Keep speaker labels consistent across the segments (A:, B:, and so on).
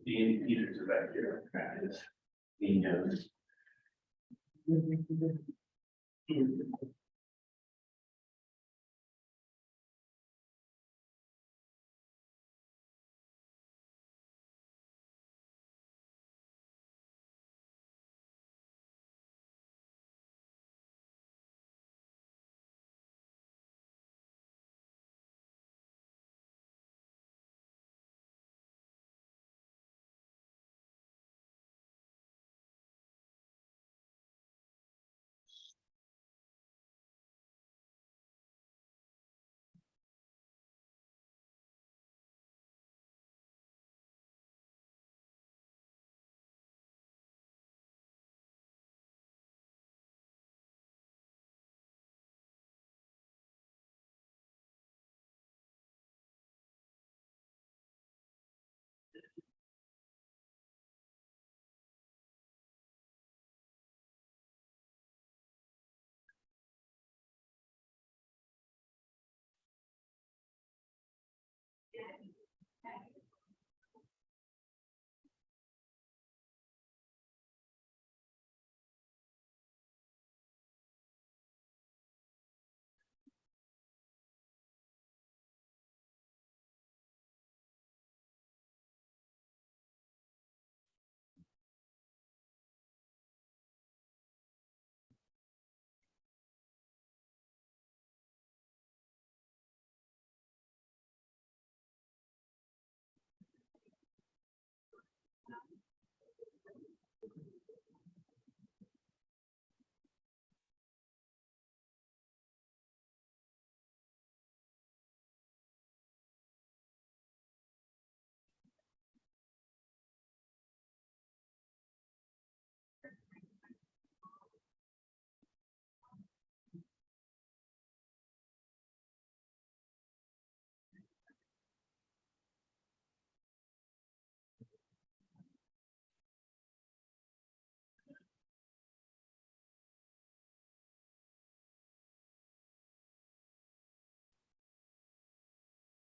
A: Dean Peters are back here. Practice. Dean knows.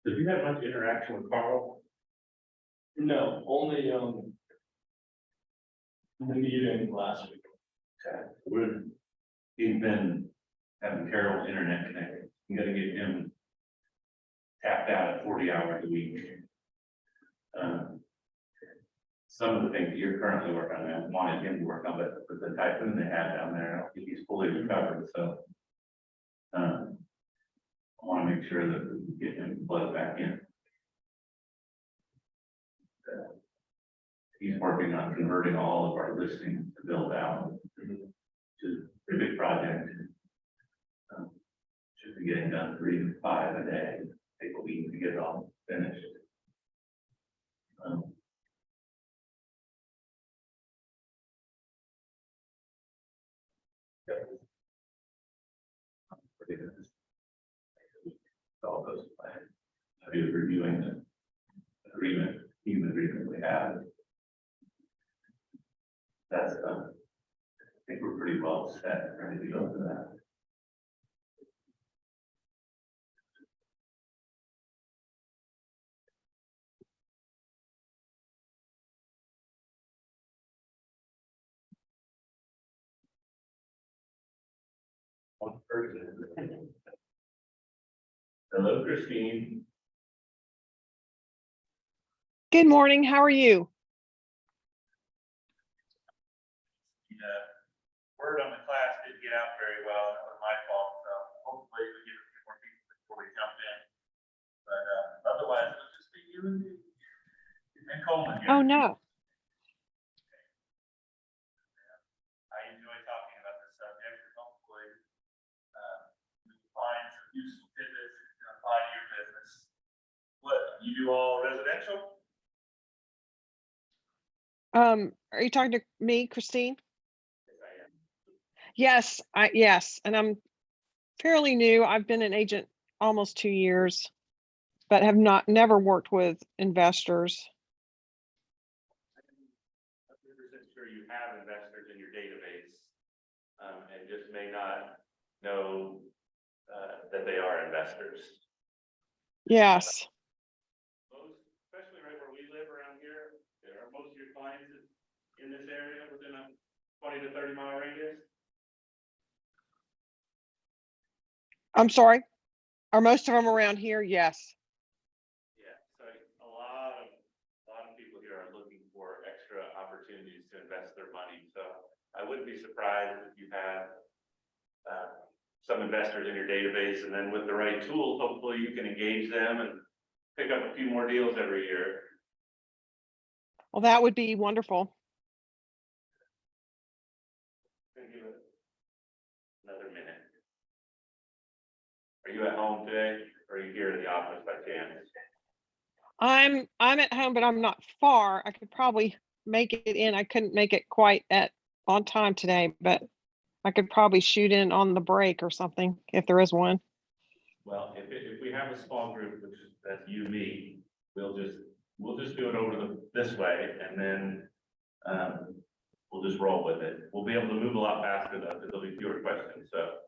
A: Did you have much interaction with Carl?
B: No, only the meeting last week.
A: Okay. He's been having terrible internet connection. I'm gonna get him tapped out at 40 hours a week. Some of the things that you're currently working on, I wanted him to work on, but with the typhoon they had down there, I don't think he's fully recovered, so. I want to make sure that we can get him plugged back in. He's working on converting all of our listings to build out, which is a big project. Should be getting done 3 to 5 a day. Take a week to get it all finished. All those plans. I'll be reviewing the agreement, human agreement we have. That's I think we're pretty well set, ready to go for that. One person. Hello, Christine.
C: Good morning. How are you?
A: Word on the class didn't get out very well. That was my fault. So hopefully we get a few more people before we jump in. But otherwise, it'll just be you and Coleman here.
C: Oh, no.
A: I enjoy talking about this subject, and hopefully we can find some useful tidbits that can apply to your business. What, you do all residential?
C: Are you talking to me, Christine?
A: Yes, I am.
C: Yes, and I'm fairly new. I've been an agent almost 2 years, but have never worked with investors.
A: I'm 100% sure you have investors in your database, and just may not know that they are investors.
C: Yes.
A: Most, especially right where we live around here, there are most of your clients in this area within a 20 to 30 mile radius?
C: I'm sorry. Are most of them around here? Yes.
A: Yeah, so a lot of people here are looking for extra opportunities to invest their money. So I wouldn't be surprised if you have some investors in your database, and then with the right tools, hopefully you can engage them and pick up a few more deals every year.
C: Well, that would be wonderful.
A: Gonna give it another minute. Are you at home today, or are you here in the office by chance?
C: I'm at home, but I'm not far. I could probably make it in. I couldn't make it quite on time today, but I could probably shoot in on the break or something if there is one.
A: Well, if we have a small group, which is, that's you, me, we'll just do it over this way, and then we'll just roll with it. We'll be able to move a lot faster though, because there'll be fewer questions. So,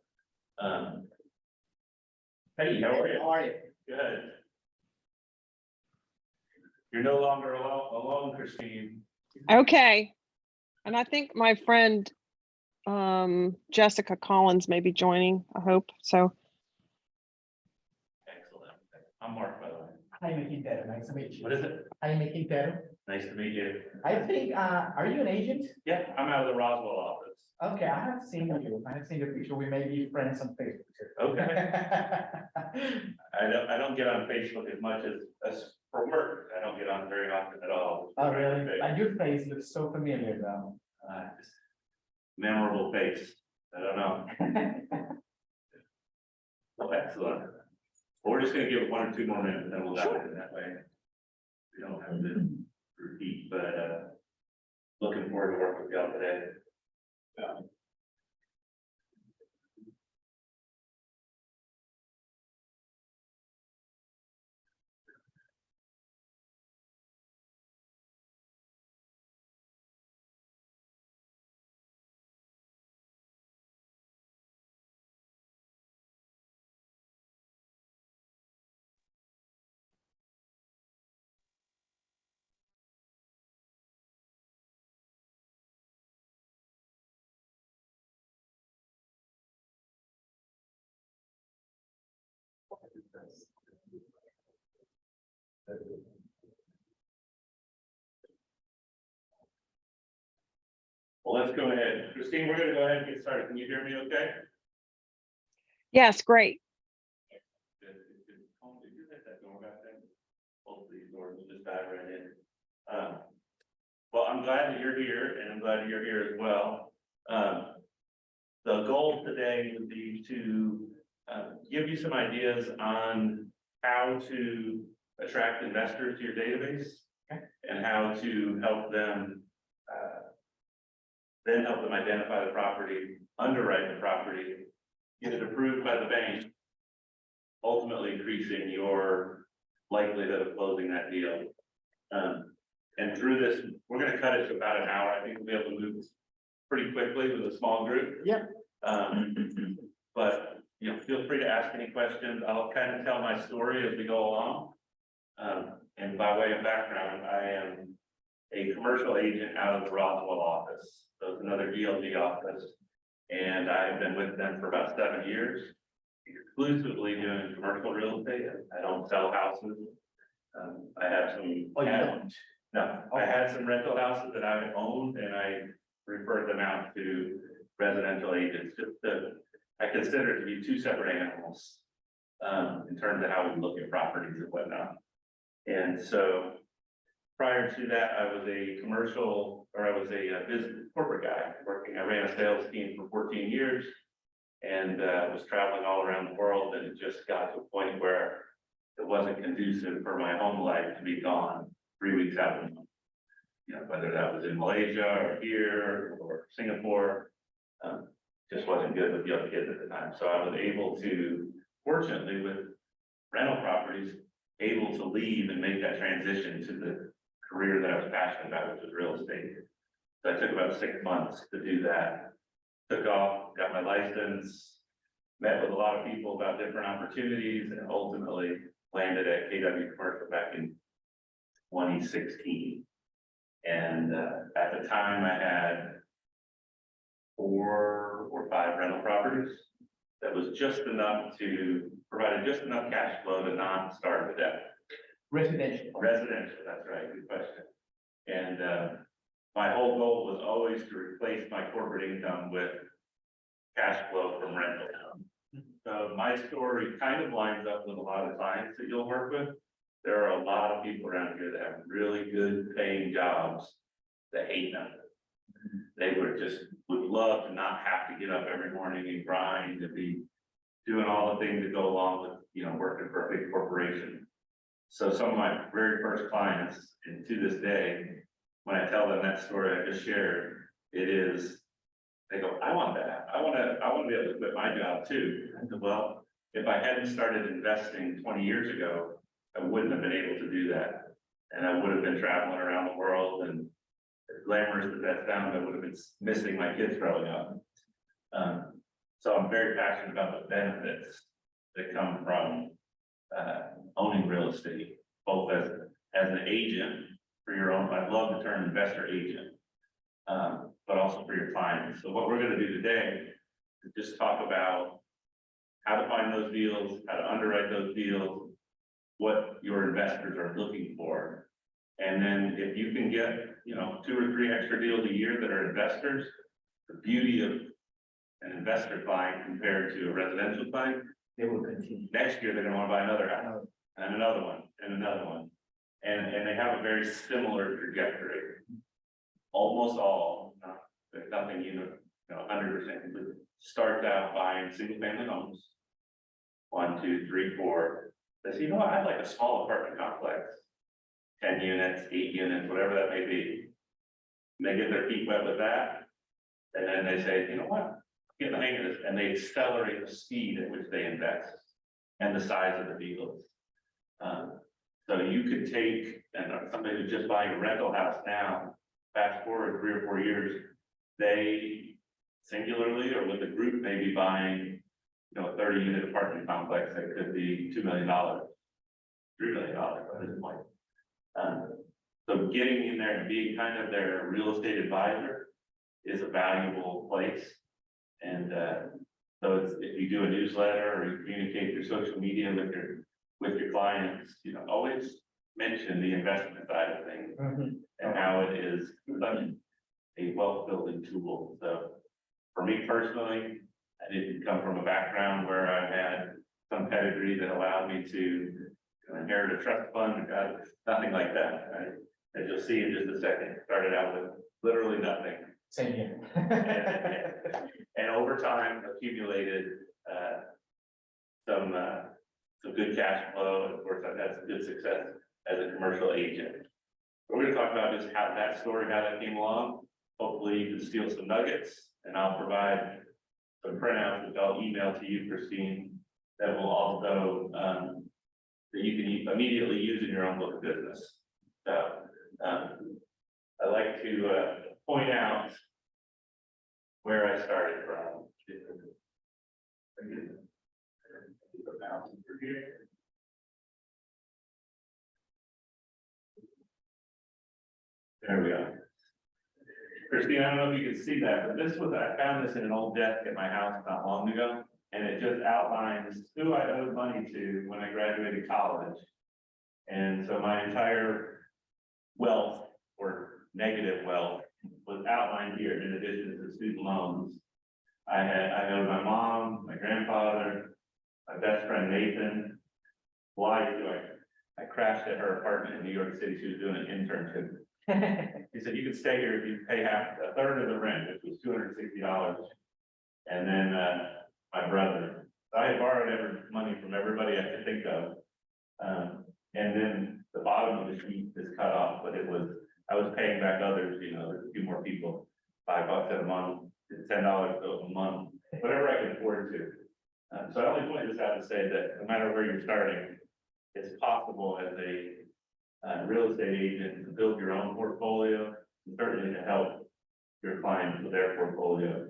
A: hey, how are you?
D: How are you?
A: Good. You're no longer alone, Christine.
C: Okay. And I think my friend Jessica Collins may be joining, I hope. So
A: Excellent. I'm Mark, by the way.
D: Jaime Quintero, nice to meet you.
A: What is it?
D: Jaime Quintero.
A: Nice to meet you.
D: I think, are you an agent?
A: Yeah, I'm out of the Roswell office.
D: Okay, I have seen you. I have seen your picture. We may be friends on Facebook too.
A: Okay. I don't get on Facebook as much as for work. I don't get on very often at all.
D: Oh, really? Like your face looks so familiar though.
A: Just memorable face. I don't know. Well, excellent. Well, we're just gonna give it 1 or 2 more minutes, then we'll dive in that way. We don't have to repeat, but looking forward to working with y'all today. Well, let's go ahead. Christine, we're gonna go ahead and get started. Can you hear me okay?
C: yes, great.
A: Good. Did you hit that door back there? Both of these doors, we'll just dive right in. Well, I'm glad that you're here, and I'm glad you're here as well. The goal today would be to give you some ideas on how to attract investors to your database, and how to help them then help them identify the property, underwrite the property, get it approved by the bank, ultimately increasing your likelihood of closing that deal. And through this, we're gonna cut it to about an hour. I think we'll be able to move pretty quickly with a small group.
D: Yeah.
A: But, you know, feel free to ask any questions. I'll kind of tell my story as we go along. And by way of background, I am a commercial agent out of the Roswell office. So it's another DLG office. And I have been with them for about 7 years, exclusively doing commercial real estate. I don't sell houses. I have some.
D: Oh, you don't?
A: No, I had some rental houses that I owned, and I referred them out to residential agents. I consider it to be 2 separate animals in terms of how we look at properties and whatnot. And so prior to that, I was a business corporate guy working. I ran a sales team for 14 years and was traveling all around the world, and it just got to a point where it wasn't conducive for my home life to be gone 3 weeks out of the month. You know, whether that was in Malaysia or here or Singapore, just wasn't good with young kids at the time. So I was able to, fortunately with rental properties, able to leave and make that transition to the career that I was passionate about, which was real estate. So I took about 6 months to do that. Took off, got my license, met with a lot of people about different opportunities, and ultimately landed at KW Commercial back in 2016. And at the time, I had 4 or 5 rental properties. That was just enough to provide just enough cash flow to not starve to death.
D: Residential.
A: Residential, that's right, good question. And my whole goal was always to replace my corporate income with cash flow from rental. So my story kind of lines up with a lot of clients that you'll work with. There are a lot of people around here that have really good paying jobs that hate them. They would love to not have to get up every morning and grind and be doing all the things that go along with, working for a big corporation. So some of my very first clients, and to this day, when I tell them that story I just shared, they go, I want that. I want to be able to quit my job too. I said, well, if I hadn't started investing 20 years ago, I wouldn't have been able to do that. And I would have been traveling around the world, and as glamorous as that sounds, I would have been missing my kids growing up. So I'm very passionate about the benefits that come from owning real estate, both as an agent for your own. I love the term investor agent, but also for your clients. So what we're going to do today is just talk about how to find those deals, how to underwrite those deals, what your investors are looking for. And then if you can get, 2 or 3 extra deals a year that are investors, the beauty of an investor client compared to a residential client,
D: They will continue.
A: next year, they're gonna wanna buy another house and another one and another one. And they have a very similar trajectory. Almost all, there's nothing, 100% complete, starts out buying single family homes. 1, 2, 3, 4. They say, what, I'd like a small apartment complex. 10 units, 8 units, whatever that may be. And they get their feet wet with that. And then they say, what? Get the hang of this, and they accelerate the speed at which they invest and the size of the deals. So you could take, and somebody who's just buying a rental house now, fast forward 3 or 4 years, they singularly or with a group may be buying, a 30-unit apartment complex that could be $2 million, $3 million at this point. So getting in there and being kind of their real estate advisor is a valuable place. And so if you do a newsletter or you communicate through social media with your clients, always mention the investment side of things and how it is a wealth building tool. So for me personally, I didn't come from a background where I had some pedigree that allowed me to inherit a trust fund. Nothing like that. As you'll see in just a second, started out with literally nothing.
D: Same here.
A: And over time accumulated some good cash flow. And of course, I've had some good success as a commercial agent. We're going to talk about just how that story, how that came along. Hopefully you can steal some nuggets, and I'll provide some printouts which I'll email to you, Christine, that will also that you can immediately use in your own book of business. So I'd like to point out where I started from. There we go. Christine, I don't know if you can see that, but I found this in an old desk at my house not long ago, and it just outlines who I owed money to when I graduated college. And so my entire wealth or negative wealth was outlined here in addition to student loans. I owed my mom, my grandfather, my best friend Nathan. Why do I crashed at her apartment in New York City. She was doing an internship. He said, you can stay here if you pay a third of the rent, which was $260. And then my brother. So I had borrowed money from everybody I could think of. And then the bottom of the sheet is cut off, but I was paying back others, there's a few more people, $5 a month, $10 a month, whatever I could afford to. So I only point this out to say that no matter where you're starting, it's possible as a real estate agent to build your own portfolio, and certainly to help your clients with their portfolio.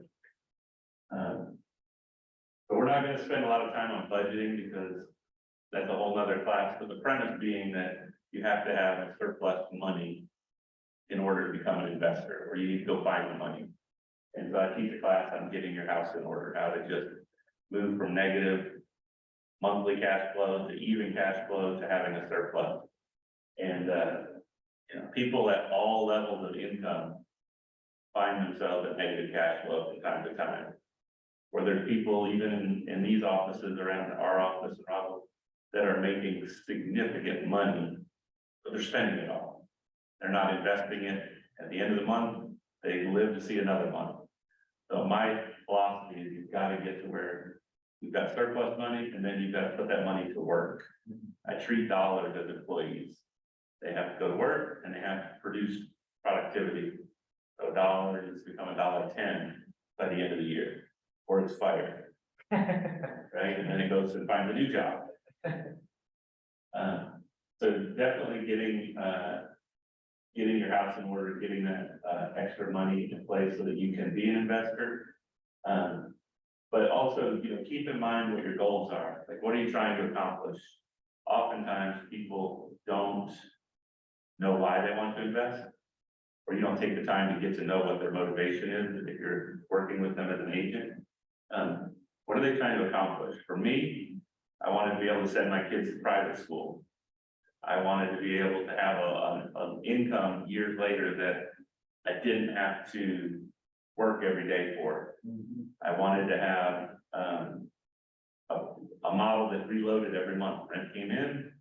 A: But we're not going to spend a lot of time on budgeting because that's a whole nother class. But the premise being that you have to have a surplus money in order become an investor, or you need to go find the money. And so I teach a class on getting your house in order, how to just move from negative monthly cash flow to even cash flow to having a surplus. And, you know, people at all levels of income find themselves at negative cash flow from time to time. Where there's people even in these offices around our office in Roswell that are making significant money, but they're spending it all. They're not investing it. At the end of the month, they live to see another month. So my philosophy is you've got to get to where you've got surplus money, and then you've got to put that money to work. I treat dollars as employees. They have to go to work and they have to produce productivity. So a dollar has become $1.10 by the end of the year, or it's fired, right? And then it goes and finds a new job. So definitely getting your house in order, getting that extra money in place so that you can be an investor. But also, you know, keep in mind what your goals are. Like, what are you trying to accomplish? Oftentimes, people don't know why they want to invest, or you don't take the time to get to know what their motivation is if you're working with them as an agent. What are they trying to accomplish? For me, I wanted to be able to send my kids to private school. I wanted to be able to have an income years later that I didn't have to work every day for. I wanted to have a model that reloaded every month. Rent came in,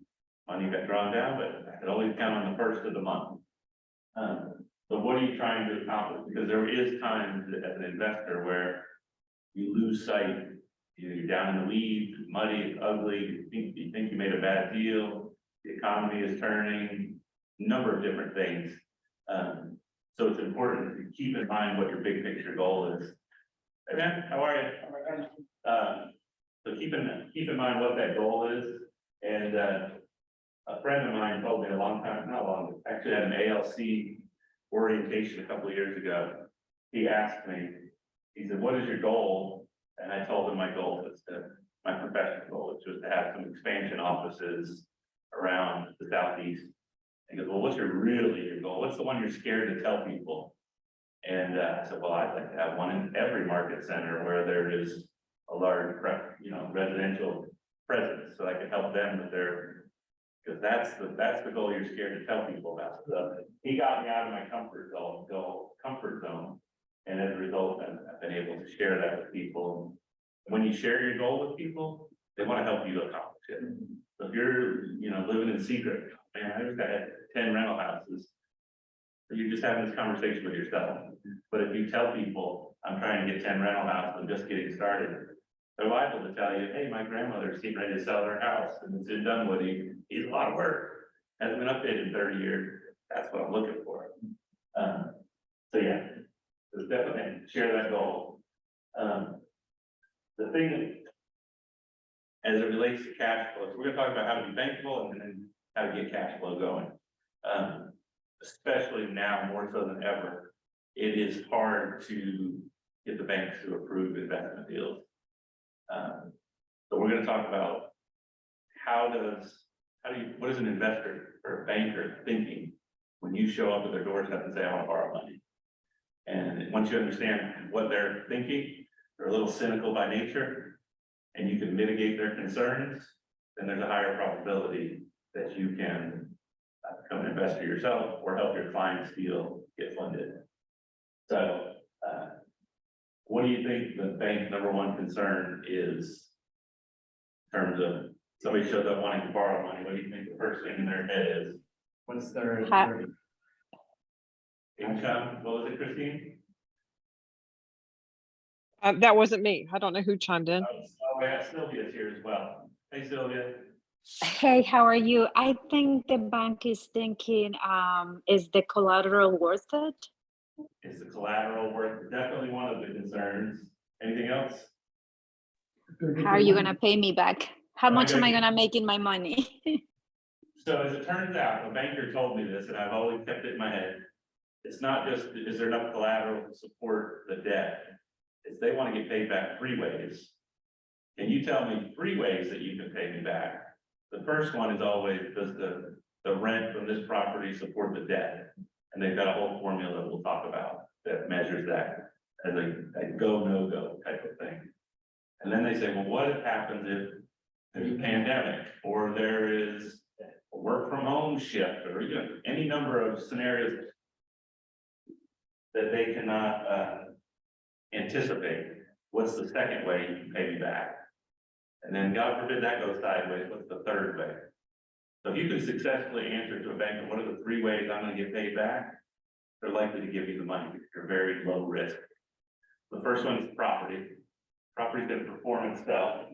A: money got drawn down, but I could always count on the first of the month. So what are you trying to accomplish? Because there is times as an investor where you lose sight. You're down in the weeds, it's muddy, it's ugly, you think you made a bad deal, the economy is turning, number of different things. So it's important to keep in mind what your big picture goal is. Hey man, how are you? So keep in mind what that goal is. And a friend of mine told me a long time, not long, actually at an ALC orientation a couple of years ago. He asked me, he said, what is your goal? And I told him my goal was my professional goal, which was to have some expansion offices around the Southeast. He goes, well, what's your goal? What's the one you're scared to tell people? And I said, well, I'd like to have one in every market center where there is a large, residential presence, so I can help them with their, because that's the goal you're scared to tell people about. So he got me out of my comfort zone, and as a result, I've been able to share that with people. When you share your goal with people, they want to help you accomplish it. So if you're, living in secret, man, I just had 10 rental houses. You're just having this conversation with yourself. But if you tell people, I'm trying to get 10 rental houses, I'm just getting started, they're liable to tell you, hey, my grandmother's getting ready to sell her house and it's in Dunwoody. It's a lot of work. Hasn't been updated in 30 years. That's what I'm looking for. So yeah, just definitely share that goal. The thing as it relates to cash flow, so we're gonna talk about how to be bankable and then how to get cash flow going. Especially now more so than ever, it is hard to get the banks to approve investment deals. So we're going to talk about what is an investor or a banker thinking when you show up at their doorstep and say, I want to borrow money. And once you understand what they're thinking, they're a little cynical by nature, and you can mitigate their concerns, then there's a higher probability that you can become an investor yourself or help your clients get funded. So, what do you think the bank's number one concern is in terms of somebody shows up wanting to borrow money? What do you think the first thing in their head is?
D: What's their
A: Income? What was it, Christine?
C: That wasn't me. I don't know who chimed in.
A: Oh, yeah, Sylvia's here as well. Hey, Sylvia.
E: Hey, how are you? I think the bank is thinking, is the collateral worth it?
A: Is the collateral worth? Definitely one of the concerns. Anything else?
E: How are you gonna pay me back? How
A: Am I
E: much am I
A: gonna-
E: gonna make in my money?
A: So as it turns out, a banker told me this, and I've always kept it in my head. It's not just, is there enough collateral to support the debt? It's they want to get paid back 3 ways. Can you tell me 3 ways that you can pay me back? The first one is always, does the rent from this property support the debt? And they've got a whole formula that we'll talk about that measures that as a go, no go type of thing. And then they say, well, what happens if there's a pandemic or there is a work from home shift or any number of scenarios that they cannot anticipate? What's the second way you can pay me back? And then God forbid that goes sideways, what's the third way? So if you can successfully answer to a bank, what are the 3 ways I'm gonna get paid back? They're likely to give you the money because you're very low risk. The first one is property. Property's gonna perform itself,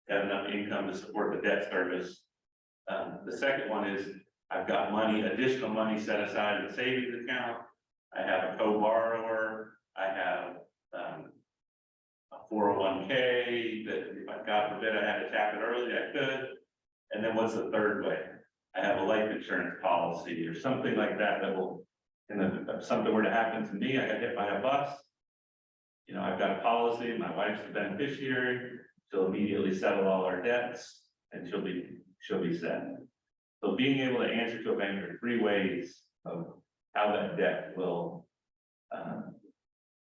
A: have enough income to support the debt service. The second one is I've got money, additional money set aside in the savings account. I have a co-borrower. I have a 401k that if God forbid I had to tap it early, I could. And then what's the third way? I have a life insurance policy or something like that that will, if something were to happen to me, I got hit by a bus. You know, I've got a policy, my wife's the beneficiary, she'll immediately settle all our debts and she'll be set. So being able to answer to a bank are 3 ways of how that debt will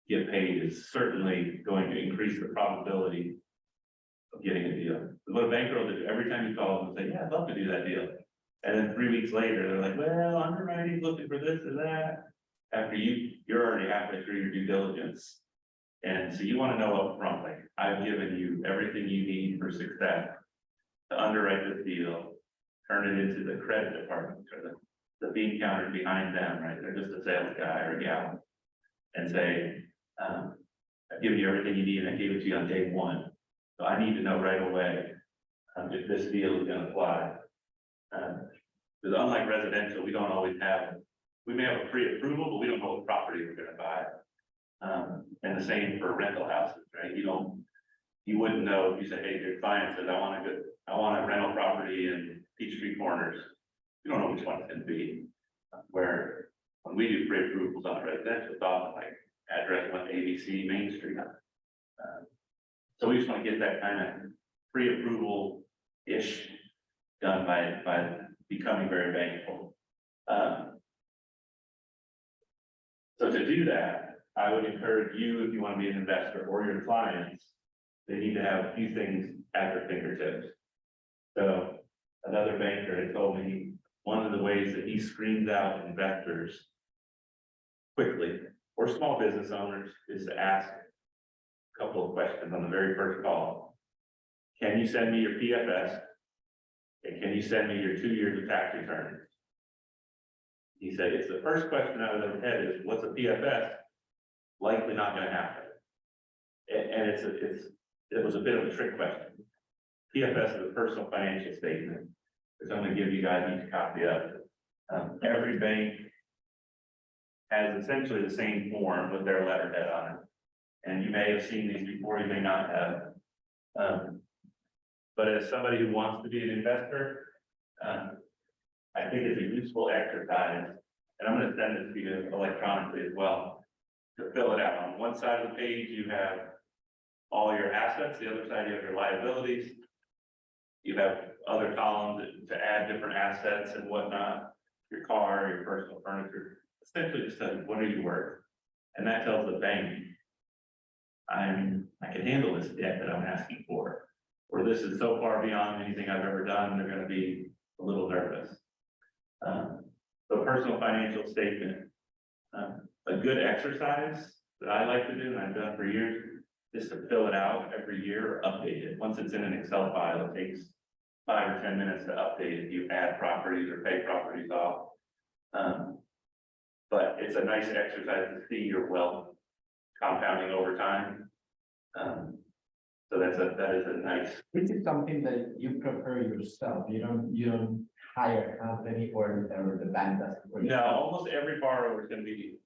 A: get paid is certainly going to increase the probability of getting a deal. What a banker will do, every time you call them and say, yeah, I'd love to do that deal. And then 3 weeks later, they're like, well, underwriting's looking for this or that. After you're already halfway through your due diligence. And so you want to know up front, like, I've given you everything you need for success to underwrite this deal, turn it into the credit department or the bean counter behind them, right? They're just a sales guy or a gal. And say, I've given you everything you need and I gave it to you on day 1. So I need to know right away if this deal is gonna fly. Because unlike residential, we don't always have, we may have a pre-approval, but we don't know what property we're gonna buy. And the same for rental houses, right? You wouldn't know if you say, hey, your client says, I want a rental property in Peachtree Corners. You don't know which one it's gonna be. Where when we do pre-approvals on residential, it's often like address 1 ABC Main Street. So we just want to get that kind of pre-approval-ish done by becoming very bankable. So to do that, I would encourage you, if you want to be an investor or your clients, they need to have a few things at their fingertips. So another banker had told me one of the ways that he screens out investors quickly or small business owners is to ask a couple of questions on the very first call. Can you send me your PFS? And can you send me your 2 years of tax returns? He said, it's the first question out of their head is, what's a PFS? Likely not going to happen. And it was a bit of a trick question. PFS is a personal financial statement, which I'm going to give you guys each copy of. Every bank has essentially the same form with their letterhead on it. And you may have seen these before, you may not have. But as somebody who wants to be an investor, I think it's a useful exercise, and I'm going to send it to you electronically as well, to fill it out. On one side of the page, you have all your assets, the other side, you have your liabilities. You have other columns to add different assets and whatnot, your car, your personal furniture. Essentially just says, what are you worth? And that tells the bank, I can handle this debt that I'm asking for, or this is so far beyond anything I've ever done, they're going to be a little nervous. So personal financial statement, a good exercise that I like to do, and I've done for years, is to fill it out every year or update it. Once it's in an Excel file, it takes 5 or 10 minutes to update it. You add properties or pay properties off. But it's a nice exercise to see your wealth compounding over time. So that is a nice.
D: This is something that you prepare yourself. You don't hire a company or the bank does it for you.
A: No, almost every borrower is going to be,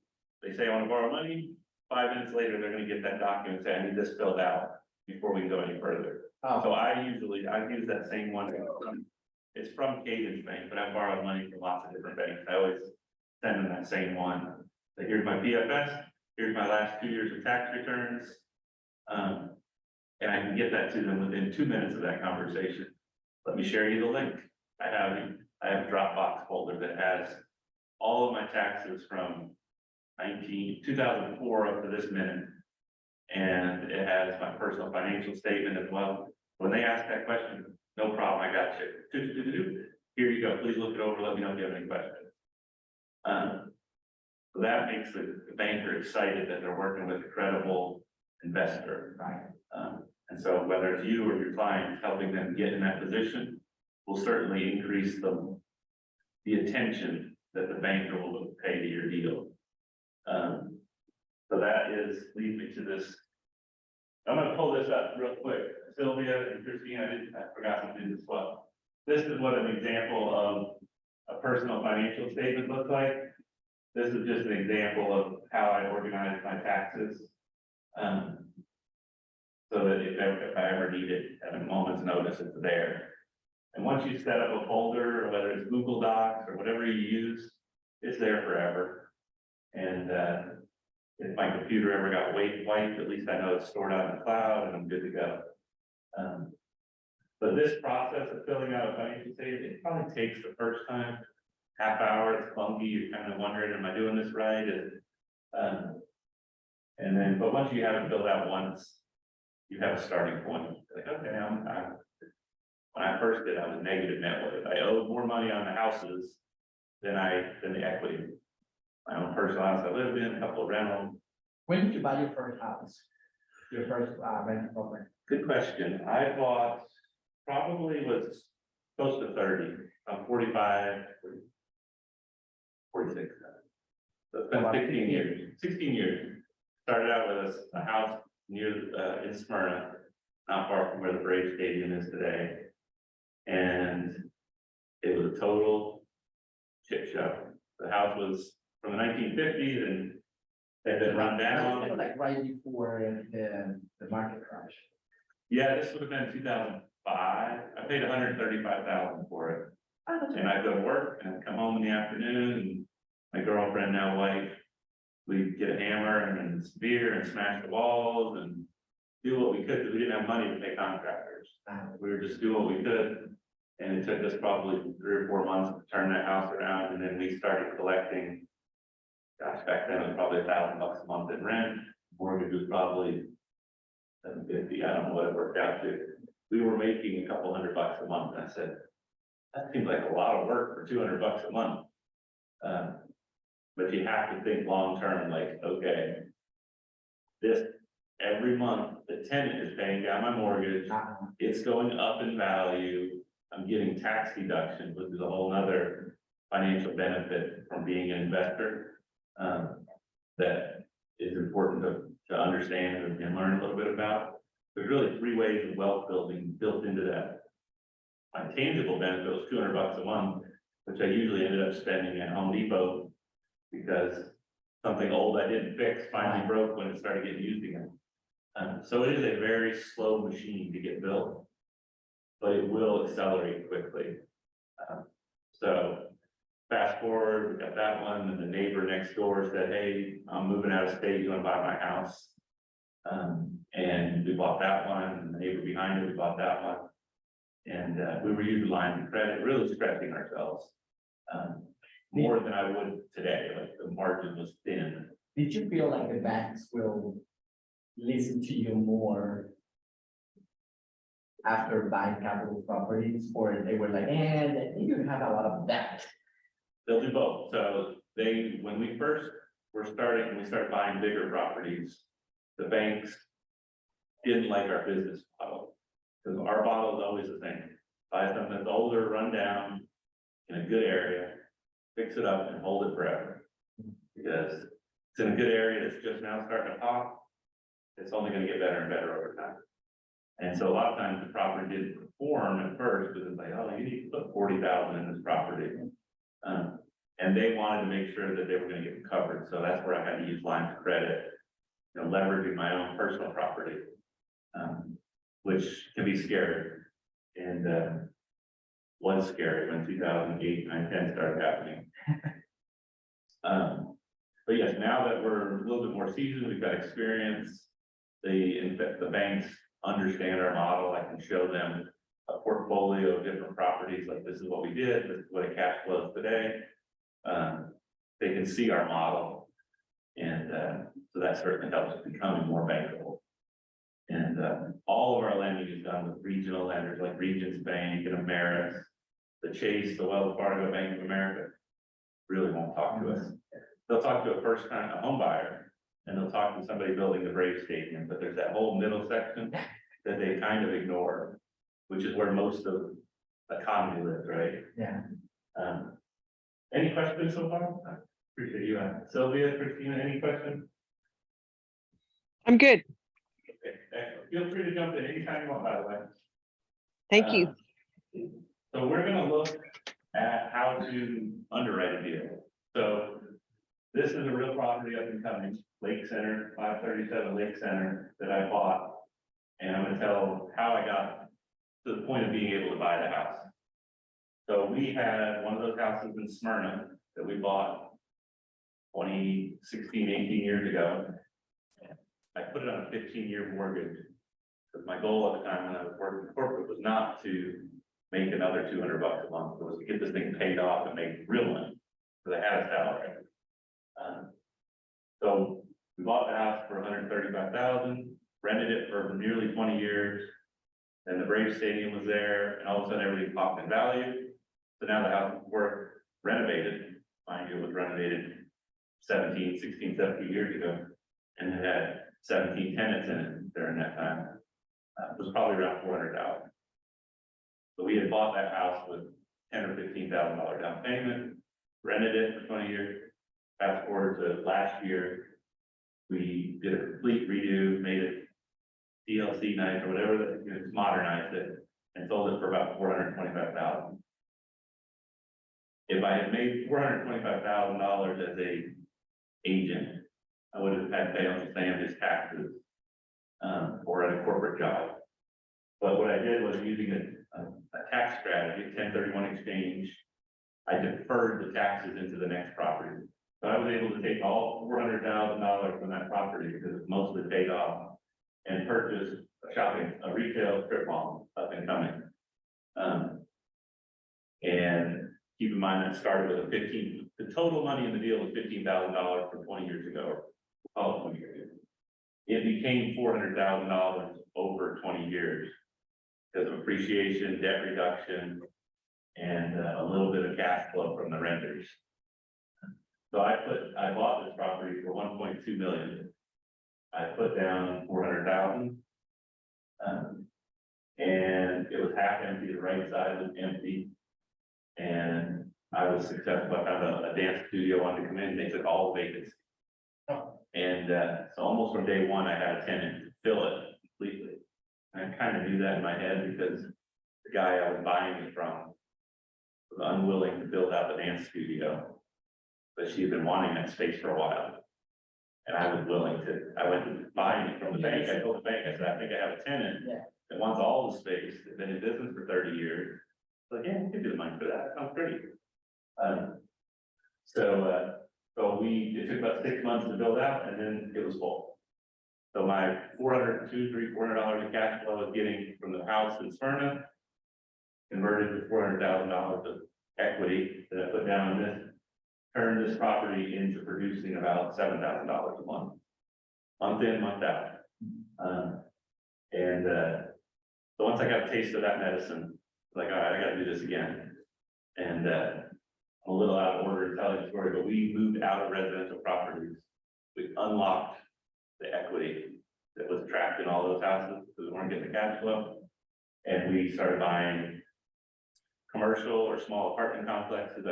A: they say I want to borrow money. 5 minutes later, they're going to get that document, say I need this filled out before we can go any further.
D: Oh,
A: So I use that same one. It's from Cadence Bank, but I borrowed money from lots of different banks. I always send them that same one. So here's my PFS, here's my last 2 years of tax returns. And I can get that to them within 2 minutes of that conversation. Let me share you the link. I have a Dropbox folder that has all of my taxes from 2004 up to this minute. And it has my personal financial statement as well. When they ask that question, no problem, I got you. Here you go, please look it over, let me know if you have any questions. So that makes the banker excited that they're working with a credible investor.
D: Right.
A: And so whether it's you or your clients helping them get in that position, will certainly increase the attention that the banker will pay to your deal. So that leads me to this. I'm gonna pull this up real quick. Sylvia and Christine, I forgot to do this well. This is what an example of a personal financial statement looks like. This is just an example of how I organize my taxes. So that if I ever need it at a moment's notice, it's there. And once you set up a folder, or whether it's Google Docs or whatever you use, it's there forever. And if my computer ever got wiped, at least I know it's stored out in the cloud and I'm good to go. But this process of filling out a financial statement, it probably takes the first time, half hour, it's clunky, you're kind of wondering, am I doing this right? And then, but once you have it filled out once, you have a starting point. Like, okay, when I first did, I was negative net worth. I owed more money on the houses than the equity. My own personal house I lived in, a couple of rentals.
D: When did you buy your first house? Your first rental property?
A: Good question. I bought, probably was close to 30, 45, 46. So it's been 16 years. 16 years. Started out with a house near in Smyrna, not far from where the Braves Stadium is today. And it was a total shit show. The house was from the 1950s and had been run down.
D: Like right before the market crash.
A: Yeah, this would have been 2005. I paid $135,000 for it. And I'd go to work and I'd come home in the afternoon and my girlfriend, now wife, we'd get a hammer and some beer and smash the walls and do what we could because we didn't have money to pay contractors. We were just doing what we could. And it took us probably 3 or 4 months to turn that house around. And then we started collecting, gosh, back then it was probably $1,000 a month in rent. Mortgage was probably $750. I don't know what it worked out to. We were making a couple $100 a month. And I said, that seems like a lot of work for $200 a month. But you have to think long-term, like, okay, this every month, the tenant is paying down my mortgage. It's going up in value. I'm getting tax deductions, which is a whole nother financial benefit from being an investor. That is important to understand and learn a little bit about. There's really 3 ways of wealth building built into that. My tangible benefit was $200 a month, which I usually ended up spending at Home Depot because something old I didn't fix finally broke when it started getting used again. So it is a very slow machine to get built, but it will accelerate quickly. So fast forward, we got that one, and the neighbor next door said, hey, I'm moving out of state, you wanna buy my house? And we bought that one, and the neighbor behind it, we bought that one. And we were using lines of credit, really stretching ourselves. More than I would today, like the margin was thin.
D: Did you feel like the banks will listen to you more after buying capital properties, or they were like, and you have a lot of debt?
A: They'll do both. So when we first were starting, we started buying bigger properties, the banks didn't like our business model. Because our model is always the same. Buy something that's older, run down, in a good area, fix it up and hold it forever. Because it's in a good area that's just now starting to pop, it's only gonna get better and better over time. And so a lot of times the property didn't perform at first, because it's like, oh, you need to put 40,000 in this property. And they wanted to make sure that they were gonna get covered, so that's where I had to use lines of credit, leveraging my own personal property, which can be scary. And was scary when 2008, 9, 10 started happening. But yes, now that we're a little bit more seasoned, we've got experience, the banks understand our model. I can show them a portfolio of different properties, like this is what we did, this is what it cash flows today. they can see our model. And, so that certainly helps it becoming more bankable. And, all of our lending is done with regional lenders like Regions Bank and Ameris, the Chase, the Wells Fargo, Bank of America, really won't talk to us. They'll talk to a home buyer, and they'll talk to somebody building the Brave Stadium, but there's that whole middle section that they kind of ignore, which is where most of the economy lives, right?
D: Yeah.
A: Any questions so far? I appreciate you. Sylvia, Christina, any questions?
C: I'm good.
A: Okay, excellent. Feel free to jump in anytime you want, by the way.
C: Thank you.
A: So we're gonna look at how to underwrite a deal. So this is a real property up and coming, Lake Center, 537 Lake Center, that I bought. And I'm gonna tell how I got to the point of being able to buy the house. So we had one of those houses in Smyrna that we bought 16, 18 years ago. I put it on a 15-year mortgage. Because my goal at the time when I was working corporate was not to make another $200 a month. It was to get this thing paid off and make real money. Because I had a salary. So we bought the house for $135,000, rented it for nearly 20 years. Then the Brave Stadium was there, and all of a sudden everything popped in value. So now the house is worth renovated. Mind you, it was renovated 16, 17 years ago. And it had 17 tenants in it during that time. It was probably around $400,000. So we had bought that house with $10,000 or $15,000 down payment, rented it for 20 years. Fast forward to last year, we did a complete redo, made it DLC nice or whatever, modernized it, and sold it for about $425,000. If I had made $425,000 as a agent, I would have had to pay Uncle Sam his taxes, or at a corporate job. But what I did was using a tax strategy, 1031 exchange, I deferred the taxes into the next property. So I was able to take all $400,000 from that property, because it's mostly paid off, and purchase a retail strip mall up and coming. And keep in mind that started with the total money in the deal was $15,000 from 20 years ago. Oh, 20 years ago. It became $400,000 over 20 years because of appreciation, debt reduction, and a little bit of cash flow from the renters. So I bought this property for $1.2 million. I put down $400,000. And it was half empty, the right side was empty. And I was successful. I found a dance studio wanted to come in, they took all the vacancy. And so almost from day one, I had a tenant to fill it completely. And I kind of knew that in my head because the guy I was buying it from was unwilling to build out the dance studio, but she had been wanting that space for a while. And I was willing to, I went to buying it from the bank. I told the bank, I said, I think I have a tenant that wants all the space, that's been in business for 30 years. Like, yeah, you can do the money for that. Sounds great. It took about 6 months to build out, and then it was full. So my $400 of cash flow I was getting from the house in Smyrna converted to $400,000 of equity that I put down in this, turned this property into producing about $7,000 a month, month in, month out. So once I got a taste of that medicine, like, all right, I got to do this again. And I'm a little out of order in telling the story, but we moved out of residential properties. We unlocked the equity that was trapped in all those houses because we weren't getting the cash flow. And we started buying commercial or small apartment complexes.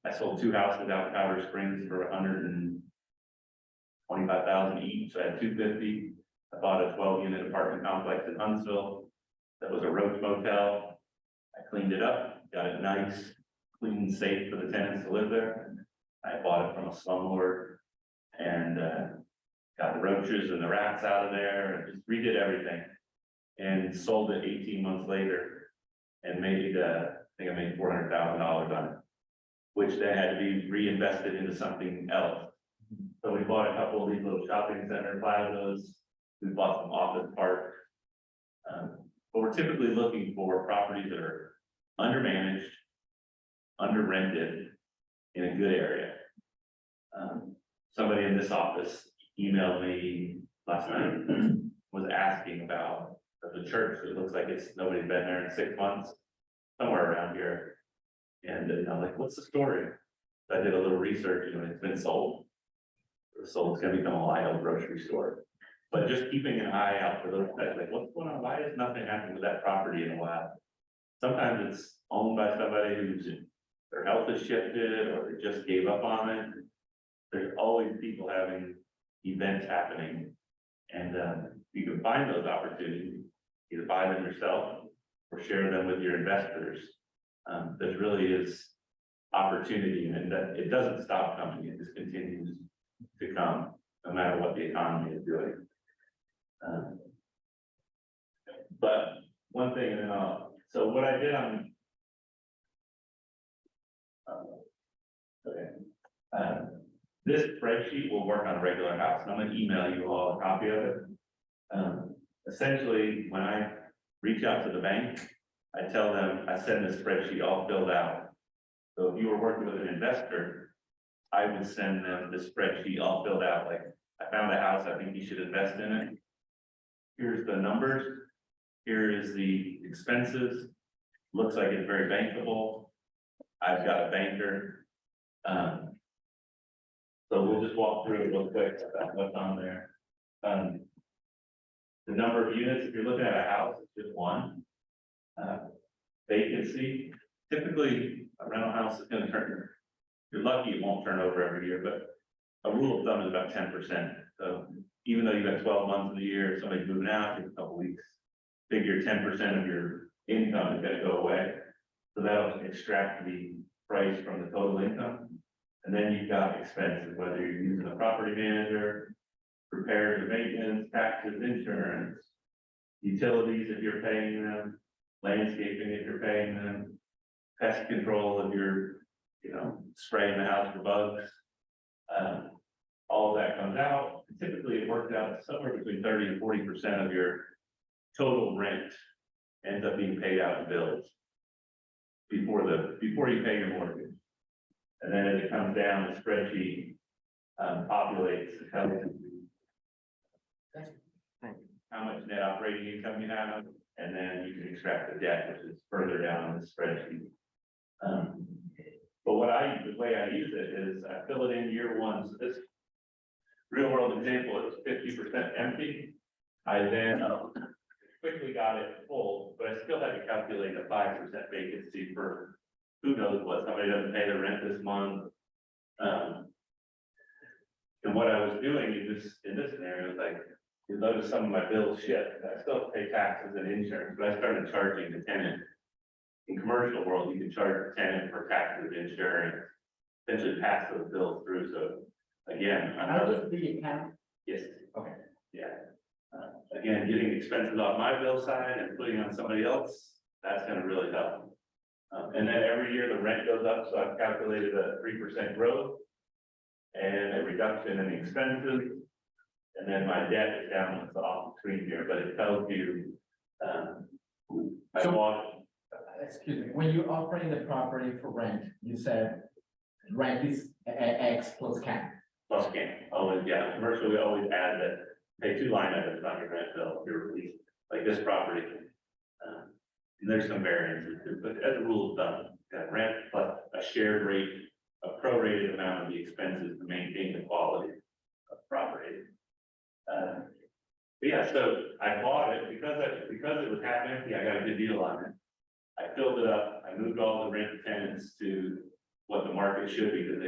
A: I sold 2 houses out in Powder Springs for $125,000 each. So I had $250,000. I bought a 12-unit apartment complex in Huntsville that was a roach motel. I cleaned it up, got it nice, clean, safe for the tenants to live there. I bought it from a slumlord and got the roaches and the rats out of there and just redid everything and sold it 18 months later and made, I think I made $400,000 on it, which then had to be reinvested into something else. So we bought a couple of these little shopping center plazas. We bought some office parks. But we're typically looking for properties that are undermanaged, under rented, in a good area. Somebody in this office emailed me last night, was asking about the church. It looks like nobody's been there in 6 months, somewhere around here. And I'm like, what's the story? So I did a little research, and it's been sold. So it's gonna become a Lidl grocery store. But just keeping an eye out for those guys, like, what's going on? Why has nothing happened with that property in a while? Sometimes it's owned by somebody their health has shifted, or they just gave up on it. There's always people having events happening. And you can find those opportunities, either buy them yourself or share them with your investors. There really is opportunity, and it doesn't stop coming, it just continues to come, no matter what the economy is doing. But one thing, and then so what I did on this spreadsheet will work on a regular house, and I'm gonna email you all a copy of it. Essentially, when I reach out to the bank, I tell them, I send this spreadsheet all filled out. So if you were working with an investor, I would send them the spreadsheet all filled out, like, I found a house, I think you should invest in it. Here's the numbers, here is the expenses, looks like it's very bankable. I've got a banker. So we'll just walk through it real quick about what's on there. The number of units, if you're looking at a house, it's just one. Vacancy, typically a rental house is gonna turn, if you're lucky, it won't turn over every year, but a rule of thumb is about 10%. So even though you've got 12 months of the year, somebody's moving out, take a couple weeks, figure 10% of your income is gonna go away. So that'll extract the price from the total income. And then you've got expenses, whether you're using a property manager, repairs and maintenance, taxes, insurance, utilities if you're paying them, landscaping if you're paying them, pest control if you're, spraying the house for bugs. All of that comes out. Typically, it works out somewhere between 30 and 40% of your total rent ends up being paid out in bills before you pay your mortgage. And then as it comes down, the spreadsheet populates and tells you how much net operating income you have, and then you can extract the debt, which is further down on the spreadsheet. But the way I use it is I fill it in year one. So this real world example is 50% empty. I then quickly got it full, but I still had to calculate a 5% vacancy for who knows what, somebody doesn't pay their rent this month. And what I was doing in this scenario is like, you notice some of my bills shift. I still pay taxes and insurance, but I started charging the tenant. In commercial world, you can charge the tenant for taxes, insurance, essentially pass those bills through. So again,
D: How does the account?
A: yes,
D: Okay.
A: yeah. Again, getting expenses off my bill side and putting on somebody else, that's gonna really help. And then every year the rent goes up, so I've calculated a 3% growth and a reduction in expenses. And then my debt is down off the screen here, but it tells you, I
D: So-
A: bought,
D: Excuse me, when you're offering the property for rent, you said rent is X plus CAM.
A: plus gain, always, yeah, commercial, we always add that, pay 2 line items on your rent bill, your release, like this property. And there's some variances, too, but as a rule of thumb, got rent plus a shared rate, a prorated amount of the expenses to maintain the quality of property. But yeah, so I bought it because it was half empty, I got a good deal on it. I filled it up, I moved all the rent tenants to what the market should be, because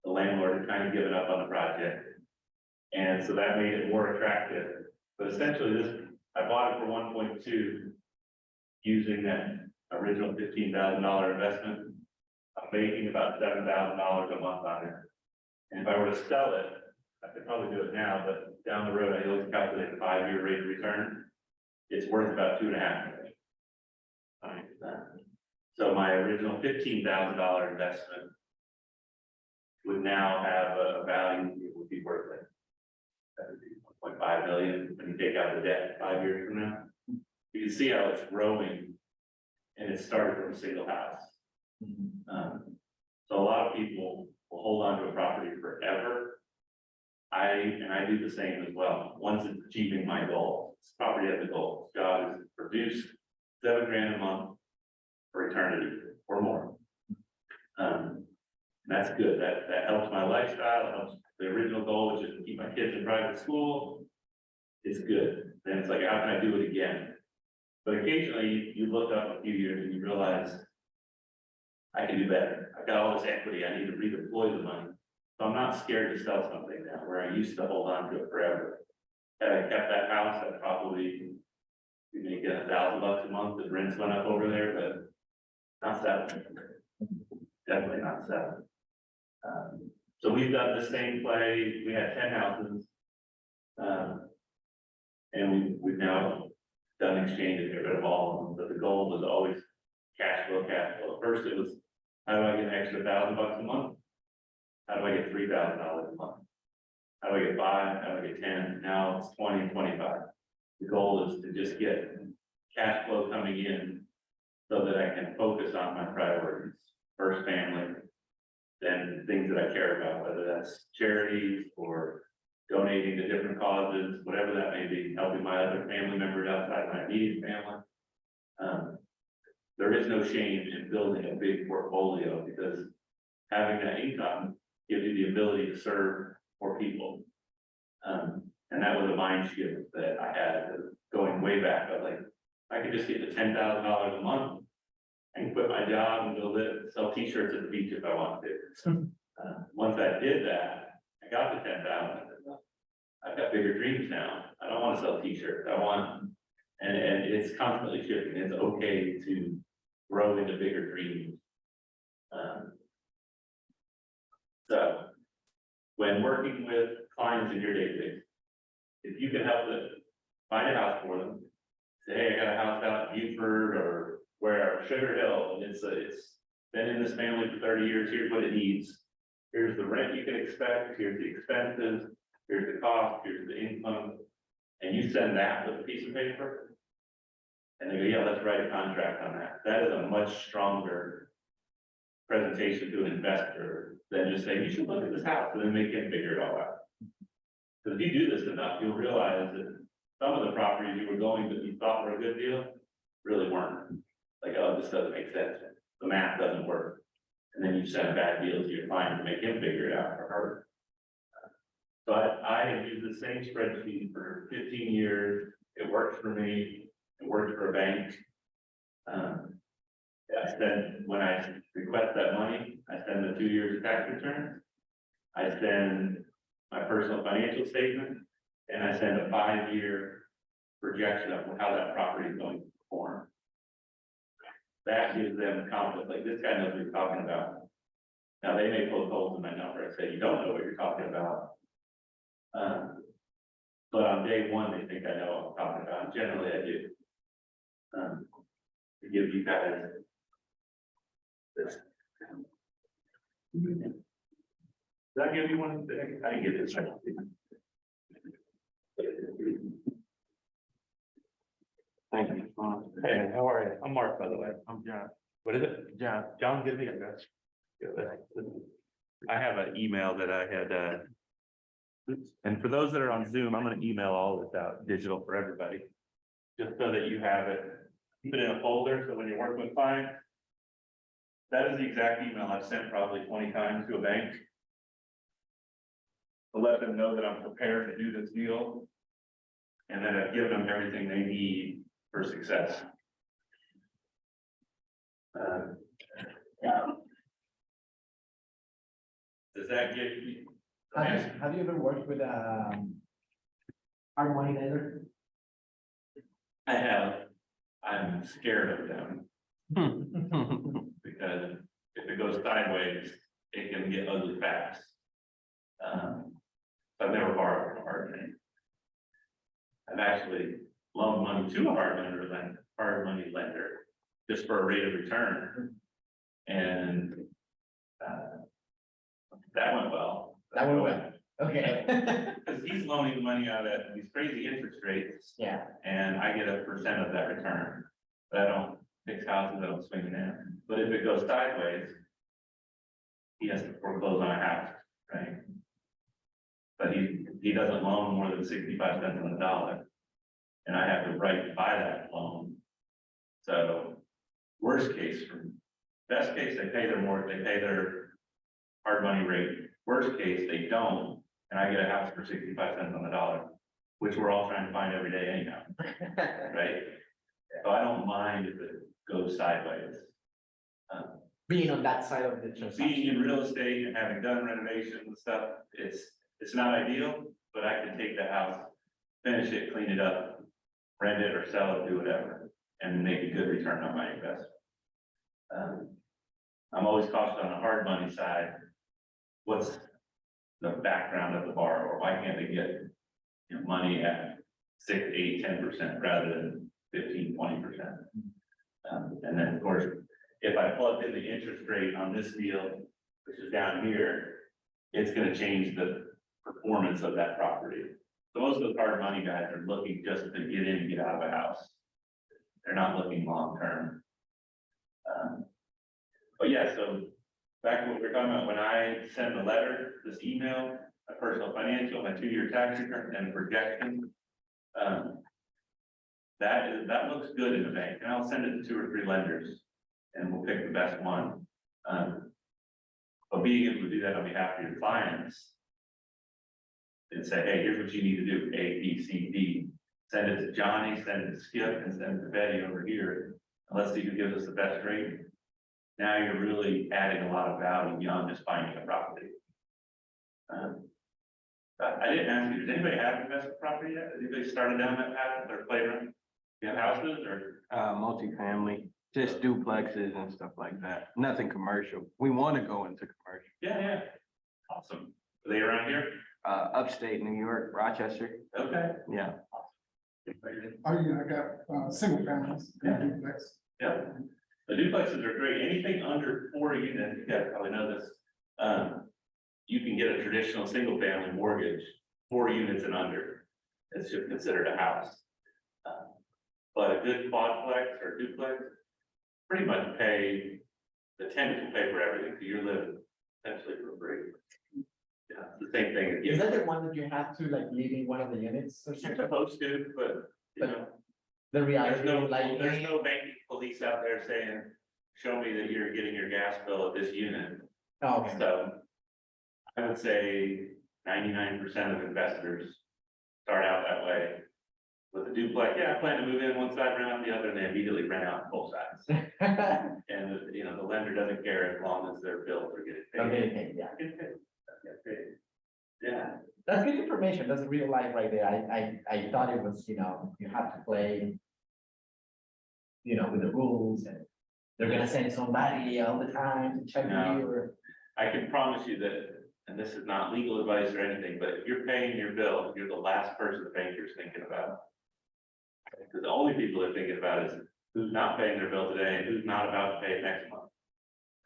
A: the landlord had kind of given up on the project. And so that made it more attractive. But essentially I bought it for 1.2 using that original $15,000 investment. I'm making about $7,000 a month on it. And if I were to sell it, I could probably do it now, but down the road, I always calculate the 5-year rate of return. It's worth about 2.5 million. So my original $15,000 investment would now have a value, it would be worth it. That would be 1.5 million when you take out the debt 5 years from now. You can see how it's growing, and it started from a single house. So a lot of people will hold on to a property forever. I do the same as well. Once it's achieving my goal, this property has a goal. Its job is to produce $7,000 a month for eternity or more. That's good. That helps my lifestyle. It helps the original goal, which is to keep my kids in private school. It's good. Then it's like, how can I do it again? But occasionally you look up a few years and you realize I can do better. I've got all this equity. I need to redeploy the money. So I'm not scared to sell something now where I used to hold on to it forever. Had I kept that house, I'd probably be making $1,000 a month. The rents went up over there, but not selling. Definitely not selling. So we've done the same play. We had 10 houses. And we've now done exchanges, get rid of all of them, but the goal was always cash flow, cash flow. First it was, how do I get an extra $1,000 a month? How do I get $3,000 a month? How do I get 5? How do I get 10? Now it's 20, 25. The goal is to just get cash flow coming in so that I can focus on my priorities. First family, then things that I care about, whether that's charities or donating to different causes, whatever that may be, helping my other family members outside my immediate family. There is no shame in building a big portfolio because having that income gives you the ability to serve more people. And that was a mind shift that I had going way back. I was like, I could just get to $10,000 a month and quit my job and go live, sell t-shirts at the beach if I wanted to. Once I did that, I got to 10,000. I've got bigger dreams now. I don't want to sell t-shirts. I want, and it's constantly shifting. It's okay to grow into bigger dreams. So when working with clients in your database, if you can help them find a house for them, say, hey, I got a house out in Beaufort or where Sugar Hill, and it's been in this family for 30 years. Here's what it needs. Here's the rent you can expect. Here's the expenses. Here's the cost. Here's the income. And you send that with a piece of paper. And they go, yeah, let's write a contract on that. That is a much stronger presentation to an investor than just saying, you should look at this house and then make him figure it all out. Because if you do this enough, you'll realize that some of the properties you were going that you thought were a good deal really weren't. Like, oh, this doesn't make sense. The math doesn't work. And then you send a bad deal to your client to make him figure it out for her. But I have used the same spreadsheet for 15 years. It works for me. It works for a bank. When I request that money, I send the 2 years tax return. I send my personal financial statement, and I send a 5-year projection of how that property is going to perform. That gives them confidence, like this guy knows what you're talking about. Now, they may poke holes in my number and say, you don't know what you're talking about. But on day one, they think I know what I'm talking about. Generally, I do. To give you guys this. Did I give you one thing? I didn't get this right. Thank you. Hey, how are you? I'm Mark, by the way. I'm John. What is it? John. John, give me a address. I have an email that I had, and for those that are on Zoom, I'm going to email all this out digital for everybody. Just so that you have it, keep it in a folder. So when you're working with clients, that is the exact email I've sent probably 20 times to a bank. To let them know that I'm prepared to do this deal. And that I've given them everything they need for success. Does that give you?
D: Have you ever worked with hard money lender?
A: I have. I'm scared of them. Because if it goes sideways, it can get ugly fast. I've never borrowed from a hard money. I've actually loaned money to a hard money lender, just for a rate of return. And that went well.
D: That went well. Okay.
A: Because he's loaning money out at these crazy interest rates.
D: Yeah.
A: And I get a percent of that return. But I don't fix houses, I don't swing it in. But if it goes sideways, he has to foreclose on a house, right? But he doesn't loan more than 65 cents on the dollar. And I have the right to buy that loan. So worst case, from best case, they pay their hard money rate. Worst case, they don't, and I get a house for 65 cents on the dollar, which we're all trying to find every day anyhow, right? So I don't mind if it goes sideways.
D: Being on that side of the
A: Being
D: transaction.
A: in real estate and having done renovations and stuff, it's not ideal, but I can take the house, finish it, clean it up, rent it or sell it, do whatever, and make a good return on my investment. I'm always cautious on the hard money side. What's the background of the borrower? Why can't they get money at 6, 8, 10% rather than 15, 20%? And then of course, if I plugged in the interest rate on this deal, which is down here, it's gonna change the performance of that property. So most of those hard money guys are looking just to get in and get out of a house. They're not looking long-term. But yeah, so back to what we were talking about, when I send a letter, this email, a personal financial, my 2-year tax return and projection, that looks good in the bank, and I'll send it to 2 or 3 lenders, and we'll pick the best one. But being able to do that on behalf of your clients and say, hey, here's what you need to do, A, B, C, D. Send it to Johnny, send it to Skip, and send it to Betty over here. And let's see who gives us the best rate. Now you're really adding a lot of value beyond just finding a property. I didn't ask you, does anybody have investment property yet? Has anybody started down that path with their playground? You have houses or?
F: Multifamily, just duplexes and stuff like that. Nothing commercial. We want to go into commercial.
A: Yeah. Awesome. Are they around here?
F: Upstate New York, Rochester.
A: Okay.
F: Yeah.
G: Oh, yeah, I got, single families.
A: Yeah.
G: Duplex.
A: Yeah. The duplexes are great. Anything under 4 units, you guys probably know this. You can get a traditional single family mortgage, 4 units and under. It's just considered a house. But a good quadplex or duplex, pretty much pay, the tenants will pay for everything, so you're living essentially for free. Yeah, it's the same thing.
D: Is that the one that you have to like live in one of the units or
A: You're
D: something?
A: supposed to, but you know,
D: The reality,
A: there's
D: like,
A: no banking police out there saying, show me that you're getting your gas bill at this unit.
D: oh, okay.
A: So I would say 99% of investors start out that way. With a duplex, yeah, I plan to move in one side, rent out the other, and they immediately rent out both sides. And, the lender doesn't care as long as their bills are getting paid.
D: Okay, yeah.
A: Get paid. Get paid. Yeah,
D: That's good information. That's real life right there. I thought it was, you have to play, with the rules and they're gonna send somebody all the time to check
A: No.
D: you or.
A: I can promise you that, and this is not legal advice or anything, but if you're paying your bill, you're the last person the banker's thinking about. Because the only people they're thinking about is who's not paying their bill today and who's not about to pay it next month.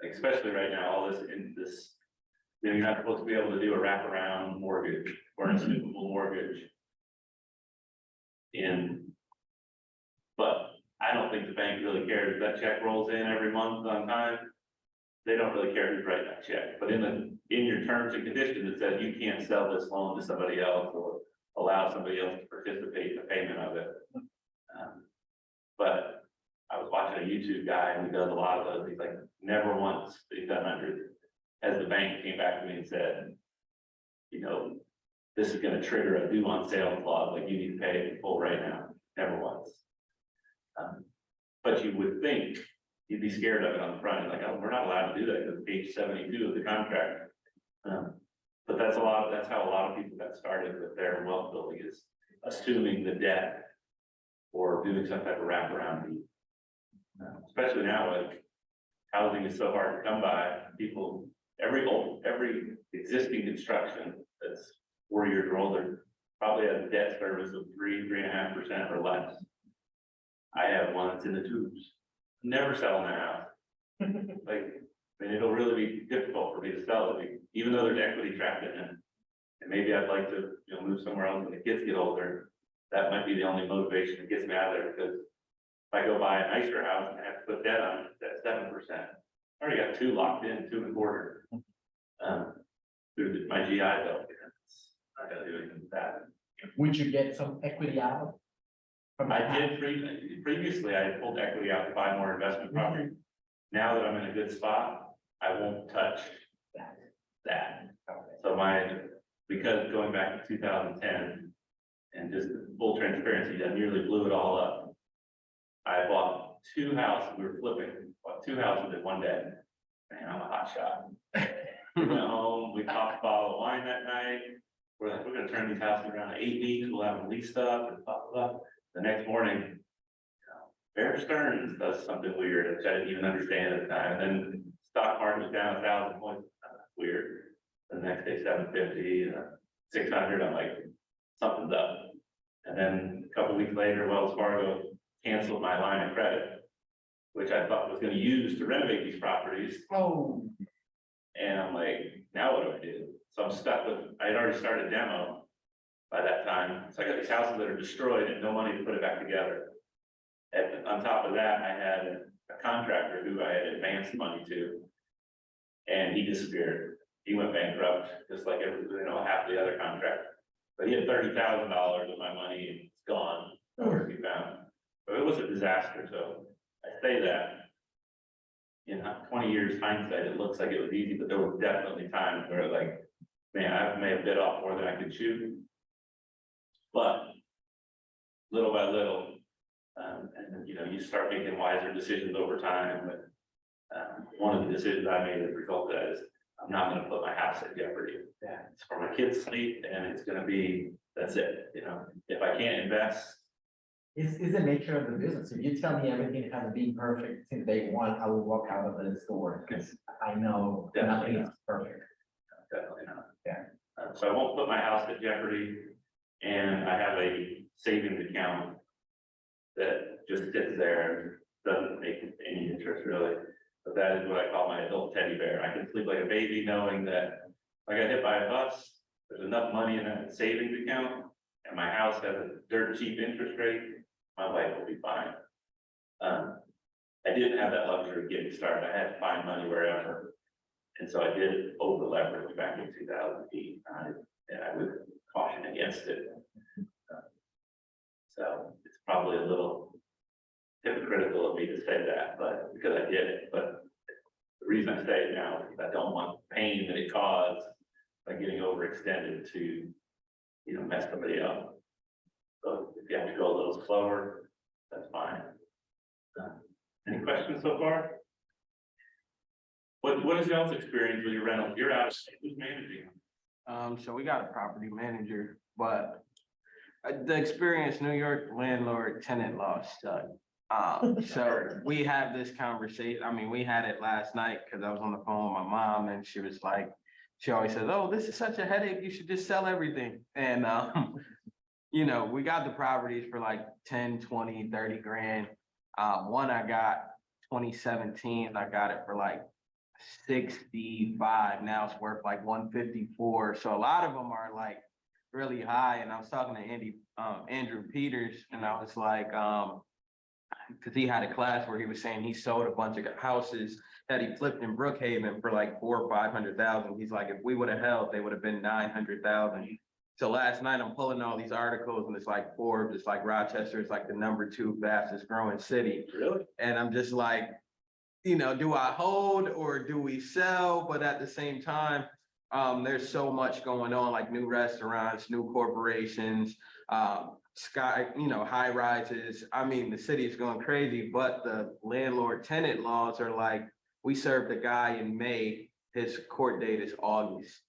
A: Like, especially right now, all this in this, you're not supposed to be able to do a wraparound mortgage or an assumable mortgage. But I don't think the bank really cares if that check rolls in every month on time. They don't really care who's writing that check, but in your terms and conditions, it says you can't sell this loan to somebody else or allow somebody else to participate in the payment of it. But I was watching a YouTube guy who does a lot of those. He's like, never once, he's done hundreds, as the bank came back to me and said, this is gonna trigger a due on sale clause, like you need to pay it in full right now. Never once. But you would think you'd be scared of it on the front end, like, oh, we're not allowed to do that because page 72 of the contract. But that's how a lot of people got started with their wealth building, is assuming the debt or doing some type of wraparound deed. Especially now, like, housing is so hard to come by, people, every existing construction that's 4 years or older probably has a debt service of 3.5% or less. I have one that's in the tubes. Never selling that house. It'll really be difficult for me to sell it, even though there's equity trapped in it. And maybe I'd like to, move somewhere else when the kids get older. That might be the only motivation that gets me out of there, because if I go buy a nicer house and I have to put debt on it, that's 7%. I already got 2 locked in, 2.25. Through my GI bill. I gotta do anything with that.
D: Would you get some equity out? From
A: I
D: that?
A: did previously, I pulled equity out to buy more investment property. Now that I'm in a good spot, I won't touch that. So because going back to 2010 and just full transparency, I nearly blew it all up. I bought 2 houses, we were flipping, bought 2 houses in one day. Man, I'm a hot shot. We went home, we popped a bottle of wine that night. We're like, we're gonna turn these houses around in 8 weeks, we'll have them leased up and blah, blah, blah. The next morning, Bear Stearns does something weird, which I didn't even understand at the time. And then stock market was down 1,000 points. Weird. The next day, 750, 600. I'm like, something's up. And then a couple weeks later, Wells Fargo canceled my line of credit, which I thought was going to use to renovate these properties.
D: Oh,
A: And I'm like, now what do I do? So I'm stuck with, I had already started demo by that time. So I got these houses that are destroyed and no money to put it back together. And on top of that, I had a contractor who I had advanced money to. And he disappeared. He went bankrupt, just like half the other contractors. But he had $30,000 of my money and it's gone, nowhere to be found. But it was a disaster, so I say that. In 20 years hindsight, it looks like it was easy, but there were definitely times where like, man, I may have bit off more than I could chew. But little by little, and you start making wiser decisions over time. But one of the decisions I made as a result of that is I'm not going to put my house at jeopardy.
D: Yeah.
A: It's for my kids' sleep, and it's going to be, that's it. If I can't invest.
D: it's the nature of the business. If you tell me everything has been perfect since day one, I will walk out of the store because I know
A: Definitely
D: nothing is perfect.
A: Definitely not.
D: Yeah.
A: So I won't put my house at jeopardy, and I have a savings account that just sits there and doesn't make any interest really. But that is what I call my adult teddy bear. I can sleep like a baby knowing that if I get hit by a bus, there's enough money in that savings account, and my house has a dirt cheap interest rate, my life will be fine. I didn't have that luxury of getting started. I had to find money wherever. And so I did over leverage back in 2008, and I would caution against it. So it's probably a little hypocritical of me to say that, but because I did it. But the reason I say it now is because I don't want the pain that it caused by getting overextended to, mess somebody up. So if you have to go a little slower, that's fine. Any questions so far? What is y'all's experience with your rental? You're out of state, who's managing?
F: So we got a property manager, but the experience, New York landlord tenant law suck. So we have this conversation. I mean, we had it last night because I was on the phone with my mom and she was like, she always says, oh, this is such a headache. You should just sell everything. And, we got the properties for like 10, 20, 30 grand. One I got 2017, I got it for like 65. Now it's worth like 154. So a lot of them are like really high. And I was talking to Andrew Peters, and I was like, because he had a class where he was saying he sold a bunch of houses that he flipped in Brookhaven for like 400,000 or 500,000. He's like, if we would have held, they would have been 900,000. So last night I'm pulling all these articles, and it's like Forbes, it's like Rochester, it's like the #2 fastest growing city.
A: Really?
F: And I'm just like, do I hold or do we sell? But at the same time, there's so much going on, like new restaurants, new corporations, high rises. I mean, the city is going crazy, but the landlord tenant laws are like, we served a guy in May, his court date is August.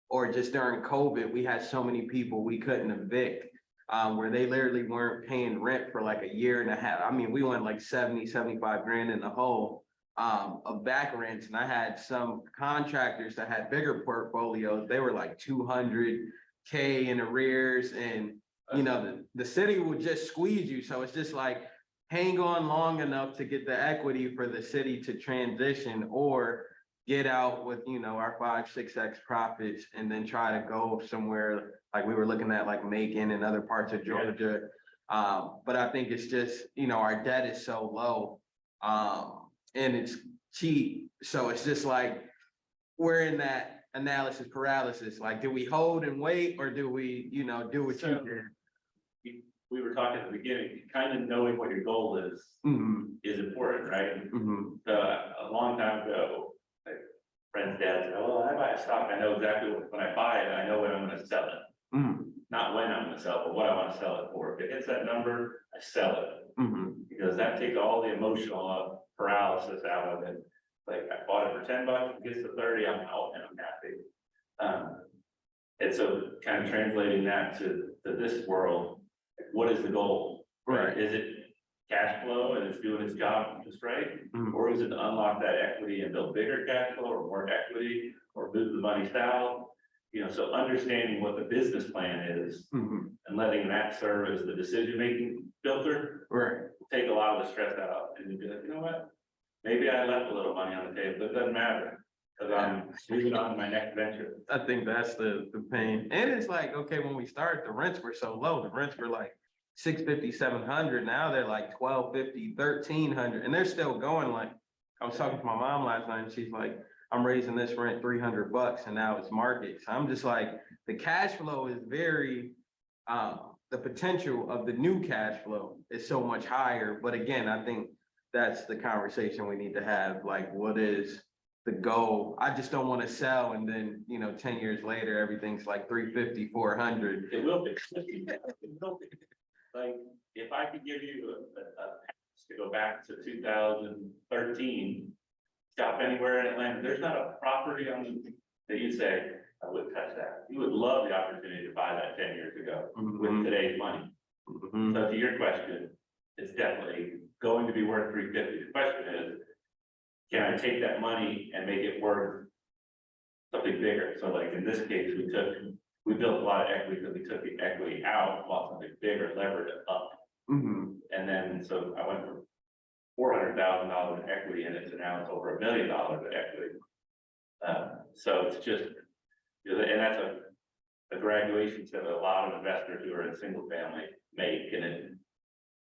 F: Or just during COVID, we had so many people we couldn't evict, where they literally weren't paying rent for like a year and a half. I mean, we went like 70, 75 grand in the hole of back rents. And I had some contractors that had bigger portfolios. They were like 200K in arrears, and the city will just squeeze you. So it's just like, hang on long enough to get the equity for the city to transition, or get out with, our 5-6x profits, and then try to go somewhere like we were looking at, like Macon and other parts of Georgia. But I think it's just, our debt is so low, and it's cheap. So it's just like, we're in that analysis paralysis. Like, do we hold and wait, or do we, you know, do what you did?
A: We were talking at the beginning, kind of knowing what your goal is important, right? So a long time ago, like friends, dad said, "Oh, I buy a stock. I know exactly when I buy it, I know when I'm going to sell it. Not when I'm going to sell it, but what I want to sell it for. If it hits that number, I sell it because that takes all the emotional paralysis out of it. Like I bought it for $10, it gets to 30, I'm out and I'm happy. And so kind of translating that to this world, what is the goal?
F: Right.
A: Is it cash flow and it's doing its job just right? Or is it to unlock that equity and build bigger cash flow or more equity or move the money south? You know, so understanding what the business plan is and letting that serve as the decision-making filter
F: Right.
A: will take a lot of the stress out. And you'd be like, you know what? Maybe I left a little money on the table, but it doesn't matter because I'm moving on to my next venture.
F: I think that's the pain. And it's like, okay, when we started, the rents were so low. The rents were like 650, 700. Now they're like 1250, 1300. And they're still going. Like, I was talking to my mom last night and she's like, I'm raising this rent $300 and now it's market. So I'm just like, the cash flow is very, the potential of the new cash flow is so much higher. But again, I think that's the conversation we need to have. Like, what is the goal? I just don't want to sell and then, you know, 10 years later, everything's like 350, 400.
A: It will be. It will be. Like, if I could give you a pass to go back to 2013, shop anywhere in Atlanta, there's not a property on the, that you say, I wouldn't touch that. You would love the opportunity to buy that 10 years ago with today's money. So to your question, it's definitely going to be worth 350. The question is, can I take that money and make it worth something bigger? So like in this case, we built a lot of equity because we took the equity out, bought something bigger, levered it up. And then, so I went from $400,000 in equity in it to now it's over $1 million in equity. So it's just, you know, and that's a graduation that a lot of investors who are in single family make, and it,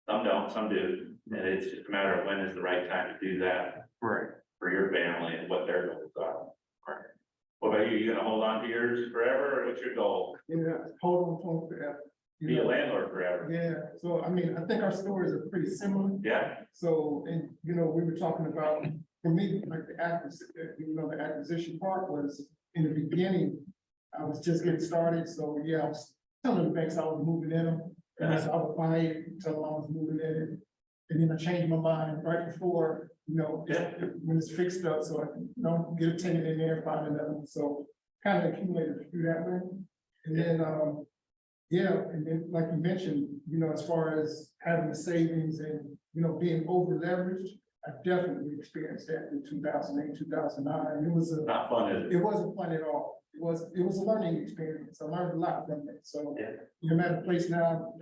A: some don't, some do. And it's just a matter of when is the right time to do that.
F: Right.
A: For your family and what their goals are. Right. What about you? You gonna hold on to yours forever, or what's your goal?
G: Yeah, hold on forever. You
A: Be a
G: know?
A: landlord forever?
G: Yeah, so I mean, I think our stories are pretty similar.
A: Yeah,
G: So, and you know, we were talking about, for me, like the acquisition part was in the beginning. I was just getting started, so yeah, I was telling the banks I was moving in them. And so I would buy it, tell them I was moving in it. And then I changed my mind right before, you know, when it's fixed up, so I can, you know, get a tenant in there, find another one. So kind of accumulated through that way. And then, and then like you mentioned, you know, as far as having the savings and, you know, being over leveraged, I definitely experienced that in 2008, 2009. It was
A: not fun, is it?
G: it wasn't fun at all. It was a learning experience. I learned a lot from it. So
A: Yeah.
G: you're at a place now,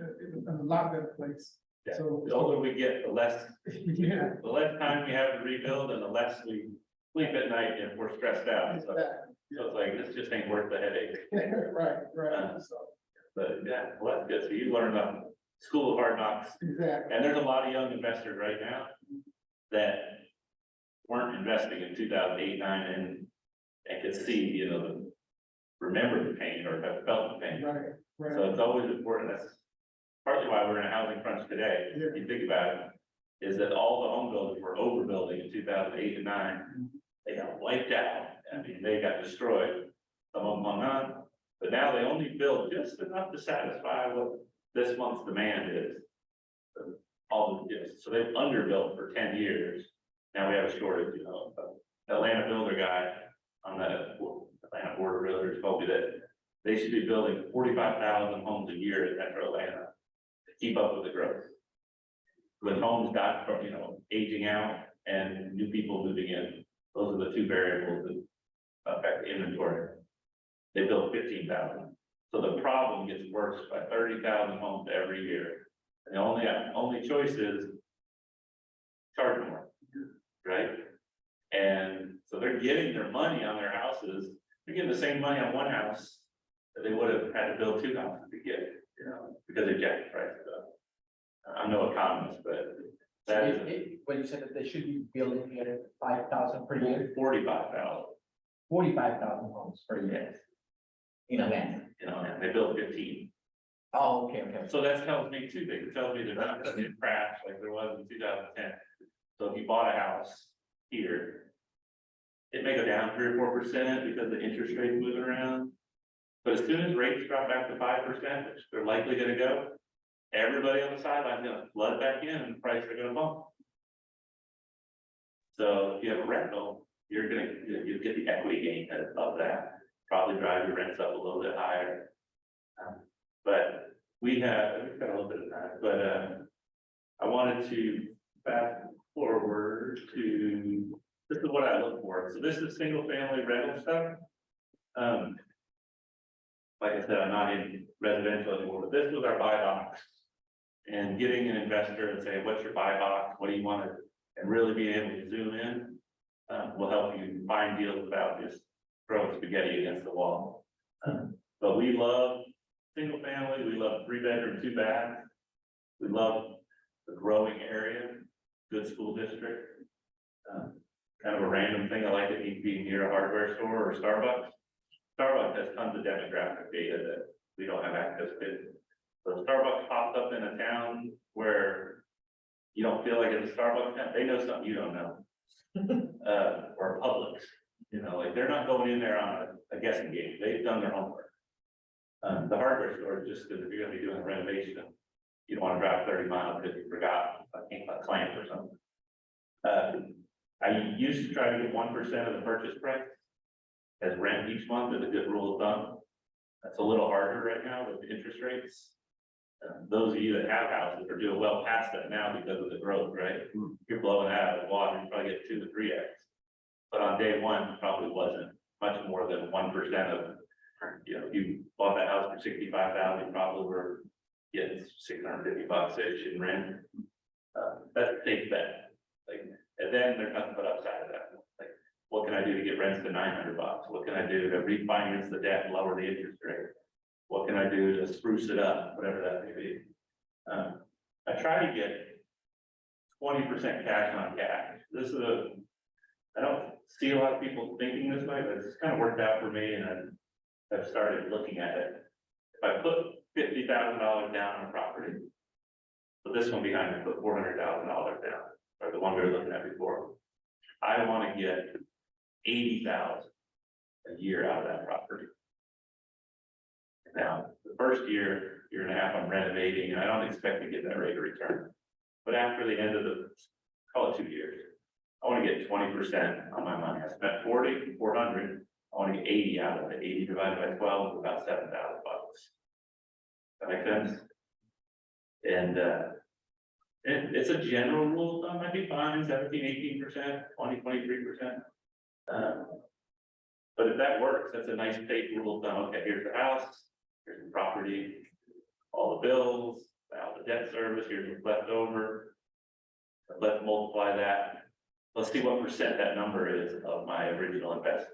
G: a lot better place.
A: Yeah.
G: So
A: The older we get, the less
G: yeah.
A: time we have to rebuild and the less we sleep at night if we're stressed out. So it's like, this just ain't worth the headache.
G: Right. So,
A: But yeah, well, that's good. So you learned on School of Hard Knocks.
G: exactly.
A: And there's a lot of young investors right now that weren't investing in 2008, 9, and could see, you know, remember the pain or have felt the pain.
G: Right.
A: So it's always important. That's partly why we're in a housing crunch today.
G: Yeah.
A: If you think about it, is that all the home builders were overbuilding in 2008 and 9. They got wiped out. I mean, they got destroyed. Some of them hung on, but now they only build just enough to satisfy what this month's demand is. So they've underbuilt for 10 years. Now we have a shortage, you know. Atlanta builder guy on the Atlanta Board of Realtors told me that they should be building 45,000 homes a year in Metro Atlanta to keep up with the growth. When homes got, you know, aging out and new people moving in, those are the two variables that affect inventory. They built 15,000. So the problem gets worse by 30,000 homes every year. And the only choice is charge more, right? And so they're getting their money on their houses. They're getting the same money on one house that they would have had to build 2 houses to get, you know, because they jacked the prices up. I'm no economist, but that is
D: When you said that they should be building 5,000 per year.
A: 45,000.
D: 45,000 homes per year. In Atlanta.
A: you know, and they built 15.
D: Oh, okay.
A: So that tells me two things. It tells me there's not gonna be a crash like there was in 2010. So if you bought a house here, it may go down 3 or 4% because the interest rate's moving around. But as soon as rates drop back to 5%, which they're likely gonna go, everybody on the sideline's gonna flood back in and the prices are gonna bump. So if you have a rental, you'll get the equity gain of that, probably drive your rents up a little bit higher. But we've got a little bit of that, but I wanted to fast forward to, this is what I look for. So this is single family rental stuff. Like I said, I'm not in residential anymore, but this was our buy box. And getting an investor and say, what's your buy box? What do you want to, and really being able to zoom in, will help you find deals without just throwing spaghetti against the wall. But we love single family, we love 3-bedroom, 2-bath. We love the growing area, good school district. Kind of a random thing, I like it being near a hardware store or Starbucks. Starbucks has tons of demographic data that we don't have access to. So Starbucks pops up in a town where you don't feel like it's a Starbucks town, they know something you don't know. Or Publix, you know, like they're not going in there on a guessing game, they've done their homework. The hardware store, just because if you're gonna be doing a renovation, you don't want to drive 30 miles because you forgot a clamp or something. I used to try to get 1% of the purchase price as rent each month as a good rule of thumb. That's a little harder right now with the interest rates. Those of you that have houses are doing well past that now because of the growth, right? You're blowing that out of the water, you probably get 2 to 3x. But on day one, it probably wasn't much more than 1% of, you know, you bought that house for 65,000, you probably were getting $650-ish in rent. That's a safe bet. Like, and then there's nothing but upside of that. Like, what can I do to get rents to $900? What can I do to refinance the debt and lower the interest rate? What can I do to spruce it up, whatever that may be? I try to get 20% cash on cash. This is I don't see a lot of people thinking this way, but it's kind of worked out for me, and I've started looking at it. If I put $50,000 down on a property, so this one behind me put $400,000 down, or the one we were looking at before, I want to get $80,000 a year out of that property. Now, the first year and a half, I'm renovating, and I don't expect to get that rate of return. But after the end of call it 2 years, I want to get 20% on my money. I spent 400. I want to get 80 out of it. 80 divided by 12 is about $7,000. That make sense? And it's a general rule of thumb. I'd be fine, 17, 18%, 20, 23%. But if that works, that's a nice safe rule of thumb. Okay, here's the house, here's the property, all the bills, all the debt service, here's what's left over. Let's multiply that. Let's see what percent that number is of my original investment.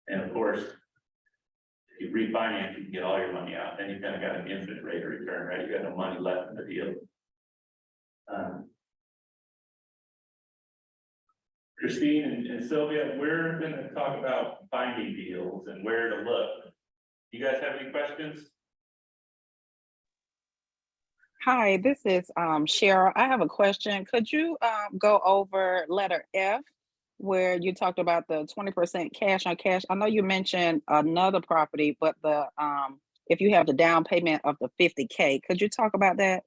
A: And of course, if you refinance, you can get all your money out, then you've kind of got an infinite rate of return, right? You got no money left in the deal. Christine and Sylvia, we're going to talk about finding deals and where to look. You guys have any questions?
H: Hi, this is Cheryl. I have a question. Could you go over letter F where you talked about the 20% cash on cash? I know you mentioned another property, but the if you have the down payment of the $50K, could you talk about that?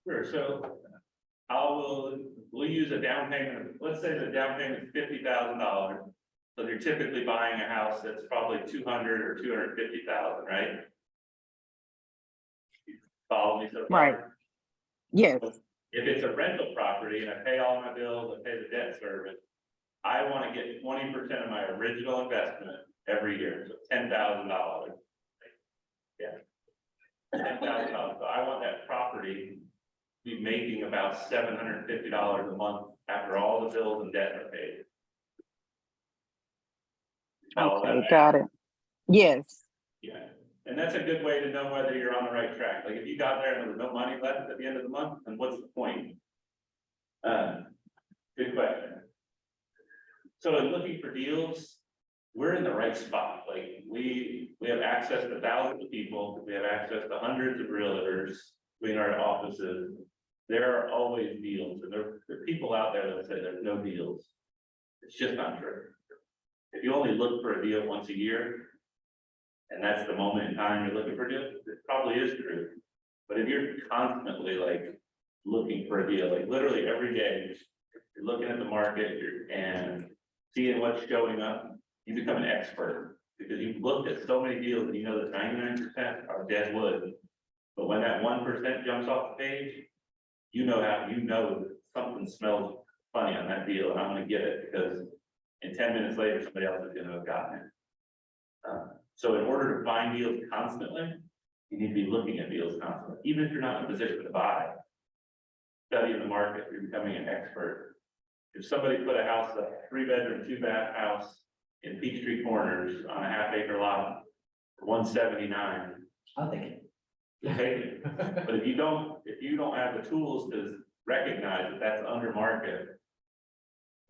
A: Sure. So we'll use a down payment. Let's say the down payment is $50,000. So you're typically buying a house that's probably 200 or 250,000, right? Follow me so far?
H: Right. Yes.
A: If it's a rental property and I pay all my bills, I pay the debt service, I want to get 20% of my original investment every year, so $10,000. Yeah. $10,000. So I want that property to be making about $750 a month after all the bills and debt are paid. Follow
H: Okay,
A: that?
H: got it. Yes.
A: Yeah. And that's a good way to know whether you're on the right track. Like if you got there and there was no money left at the end of the month, then what's the point? Good question. So in looking for deals, we're in the right spot. Like, we have access to thousands of people, we have access to hundreds of realtors between our offices. There are always deals, and there are people out there that say there's no deals. It's just not true. If you only look for a deal once a year, and that's the moment in time you're looking for a deal, it probably is true. But if you're constantly like looking for a deal, like literally every day, you're looking at the market and seeing what's showing up, you become an expert because you've looked at so many deals and you know that 99% are dead wood. But when that 1% jumps off the page, you know that something smells funny on that deal, and I'm gonna get it because in 10 minutes later, somebody else is gonna have gotten it. So in order to find deals constantly, you need to be looking at deals constantly, even if you're not in a position to buy. Studying the market, you're becoming an expert. If somebody put a house, a 3-bedroom, 2-bath house in Peachtree Corners on a half-acre lot for 179,
D: I'll take it.
A: you take it. But if you don't have the tools to recognize that that's under market,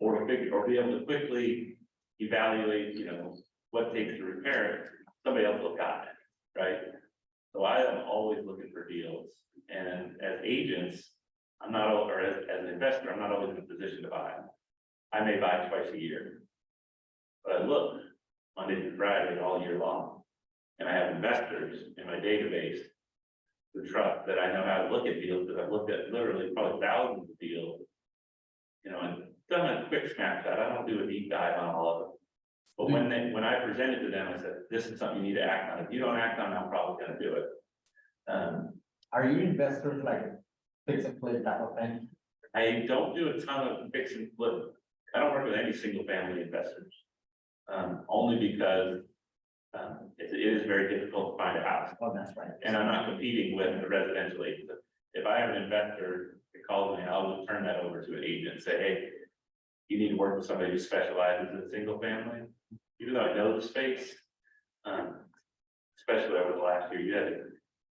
A: or be able to quickly evaluate, what takes to repair it, somebody else will got it, right? So I am always looking for deals, and as agents, I'm not, or as an investor, I'm not always in a position to buy. I may buy twice a year, but I look Monday through Friday all year long, and I have investors in my database who trust that I know how to look at deals, because I've looked at literally probably thousands of deals, and done a quick snapshot. I don't do a deep dive on all of them. But when I presented to them, I said, this is something you need to act on. If you don't act on it, I'm probably gonna do it.
D: Are you investors like fix and flip type of thing?
A: I don't do a ton of fix and flip. I don't work with any single family investors. Only because it is very difficult to find a house.
D: Oh, that's right.
A: And I'm not competing with the residential agent. If I have an investor that calls me, I'll turn that over to an agent and say, hey, you need to work with somebody who specializes in single family. Even though I know the space, especially over the last year,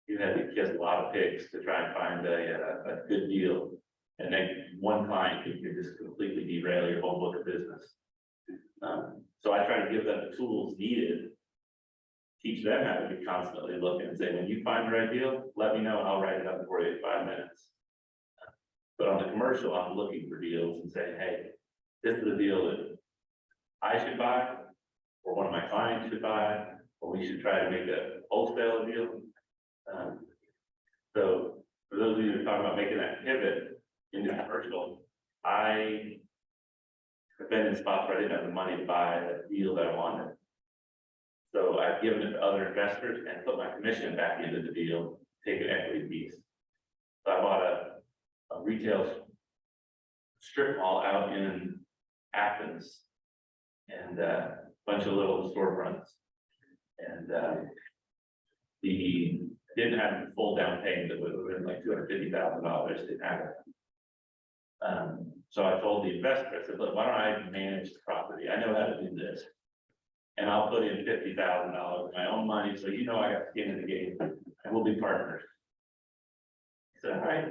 A: you had to kiss a lot of pigs to try and find a good deal. And then one client could just completely derail your whole book of business. So I try to give them the tools needed, teach them how to be constantly looking and say, when you find the right deal, let me know and I'll write it up for you in 5 minutes. But on the commercial, I'm looking for deals and saying, hey, this is a deal that I should buy, or one of my clients should buy, or we should try to make a wholesale deal. So for those of you who are talking about making that pivot into commercial, I have been in spots where I didn't have the money to buy a deal that I wanted. So I've given it to other investors and put my commission back into the deal, take an equity piece. So I bought a retail strip mall out in Athens and a bunch of little storefronts. And the didn't have the full down payment, that would have been like $250,000, didn't have it. So I told the investor, I said, look, why don't I manage the property? I know how to do this. And I'll put in $50,000 of my own money, so I got skin in the game, and we'll be partners. He said, all right.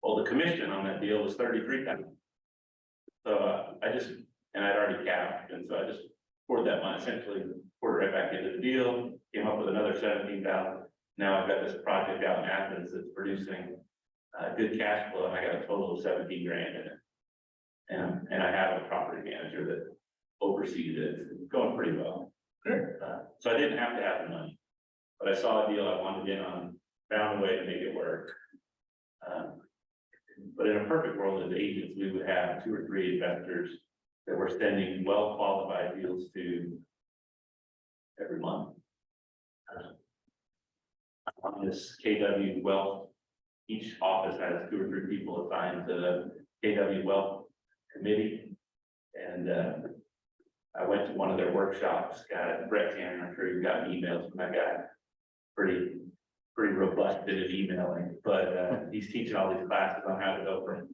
A: Well, the commission on that deal was $33,000. So and I'd already capped, and so I just poured that money, essentially poured it right back into the deal, came up with another $17,000. Now I've got this project out in Athens that's producing good cash flow, and I got a total of 17 grand in it. And I have a property manager that oversees it. It's going pretty well. So I didn't have to have the money, but I saw a deal I wanted in on, found a way to make it work. But in a perfect world, as agents, we would have 2 or 3 investors that we're sending well-qualified deals to every month. On this KW Wealth, each office has 2 or 3 people assigned to the KW Wealth Committee. And I went to one of their workshops, Brett Tanner, I'm sure you've gotten emails from that guy. Pretty robust bit of emailing, but he's teaching all these classes on how to go from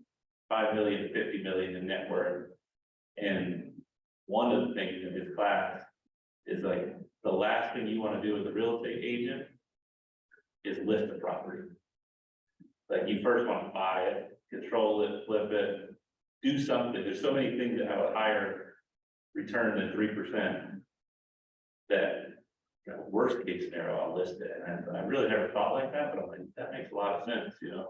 A: 5 million to 50 million in net worth. And one of the things in his class is like, the last thing you want to do as a real estate agent is list the property. Like, you first want to buy it, control it, flip it, do something. There's so many things that have a higher return than 3%. that, you know, worst case scenario, I'll list it, and I really never thought like that, but I'm like, that makes a lot of sense, you know?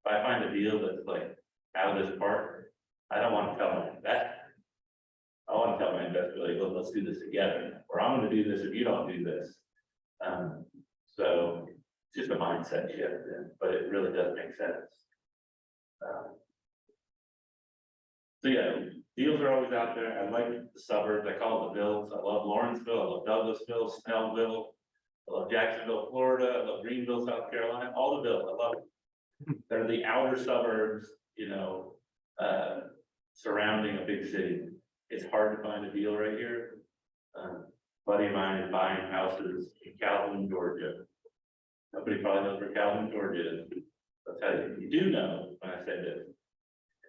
A: If I find a deal that's like out of this park, I don't want to tell my investor. I want to tell my investor, like, well, let's do this together, or I'm gonna do this if you don't do this. So it's just a mindset shift, but it really does make sense. So yeah, deals are always out there. I like the suburbs. I call it the Villas. I love Lawrenceville. I love Douglasville, Snellville. I love Jacksonville, Florida. I love Greenville, South Carolina, all the villas. I love them. They're the outer suburbs, you know, surrounding a big city. It's hard to find a deal right here. Buddy of mine is buying houses in Calvin, Georgia. Nobody probably knows where Calvin, Georgia is. I'll tell you, you do know when I said this.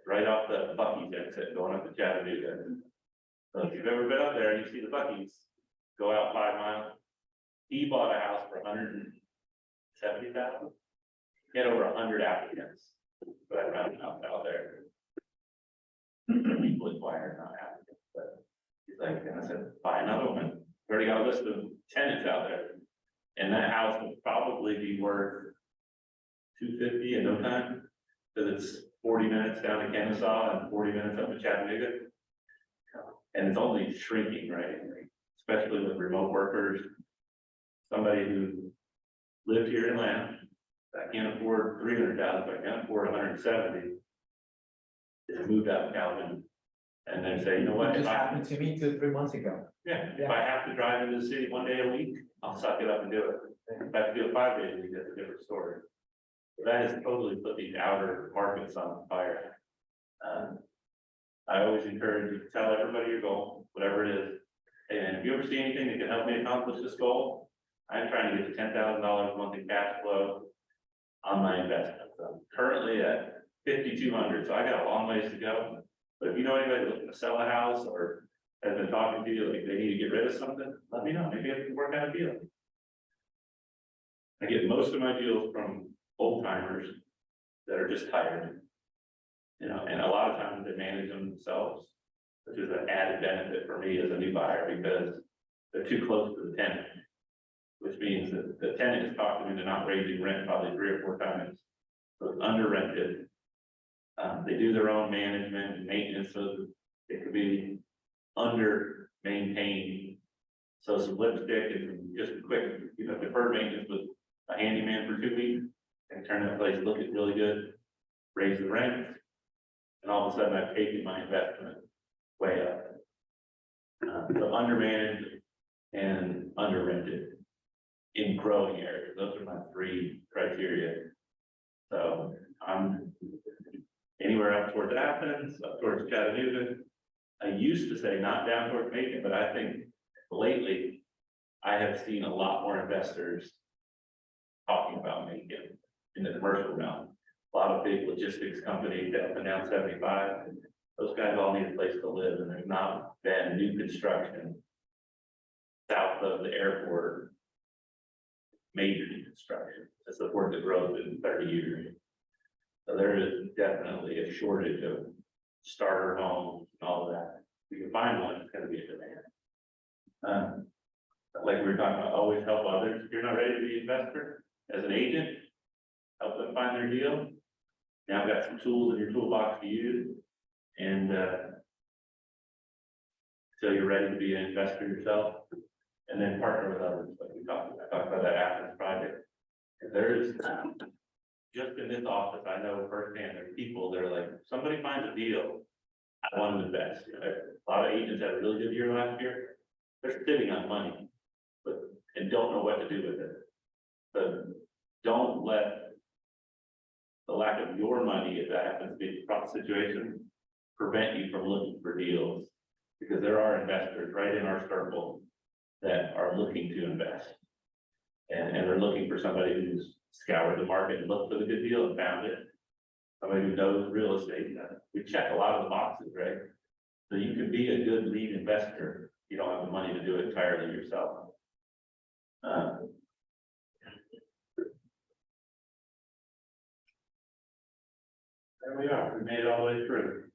A: Right off the Buc-ee's exit going up to Chattanooga. So if you've ever been up there and you see the Buc-ee's, go out 5 miles. He bought a house for $170,000. He had over 100 applicants. But I found a house out there. People inquired, not applicants, but he's like, and I said, buy another one. We already got a list of tenants out there. And that house would probably be worth $250 in no time, because it's 40 minutes down to Kennesaw and 40 minutes up to Chattanooga. And it's only shrinking, right? Especially with remote workers. Somebody who lived here in Atlanta, I can't afford 300,000, but I can't afford 170. Just moved out of Calvin and then say, you know what?
D: It
A: If
D: just
A: I,
D: happened to me 2-3 months ago.
A: if I have to drive into the city 1 day a week, I'll suck it up and do it. If I have to do it 5 days a week, that's a different story. That has totally put these outer markets on fire. I always encourage you to tell everybody your goal, whatever it is. And if you ever see anything that can help me accomplish this goal, I'm trying to get to $10,000 a month in cash flow on my investments. I'm currently at 5,200, so I got a long ways to go. But if you know anybody looking to sell a house or has been talking to you, like they need to get rid of something, let me know. Maybe I can work out a deal. I get most of my deals from old timers that are just tired. You know, and a lot of times they manage them themselves, which is an added benefit for me as a new buyer because they're too close to the tenant. Which means that the tenant is talking into not raising rent probably 3 or 4 times. So it's under rented. They do their own management and maintenance, so it could be under maintained. So some lipstick and some just quick, you know, deferred maintenance with a handyman for 2 weeks and turn that place looking really good, raise the rent. And all of a sudden I've taken my investment way up. So undermanaged and under rented in growing areas. Those are my 3 criteria. So I'm anywhere up towards Athens, up towards Chattanooga. I used to say not down towards Macon, but I think lately I have seen a lot more investors talking about Macon in the commercial realm. A lot of big logistics companies that have announced 75. Those guys all need a place to live, and there's not been new construction south of the airport, major new construction to support the growth in 30 years. So there is definitely a shortage of starter homes and all of that. If you can find one, it's going to be a demand. Like we were talking about, always help others. If you're not ready to be an investor, as an agent, help them find their deal. Now I've got some tools in your toolbox to use, and until you're ready to be an investor yourself, and then partner with others. Like we talked about, I talked about that Athens project. And there is just in this office, I know firsthand, there are people that are like, somebody finds a deal, I want to invest. You know, a lot of agents had a really good year last year. They're sitting on money, and don't know what to do with it. So don't let the lack of your money, if that happens to be a problem situation, prevent you from looking for deals. Because there are investors right in our circle that are looking to invest. And they're looking for somebody who's scoured the market and looked for the good deal and found it. Somebody who knows real estate. We check a lot of the boxes, right? So you can be a good lead investor. You don't have the money to do it entirely yourself. There we are. We made it all the way through.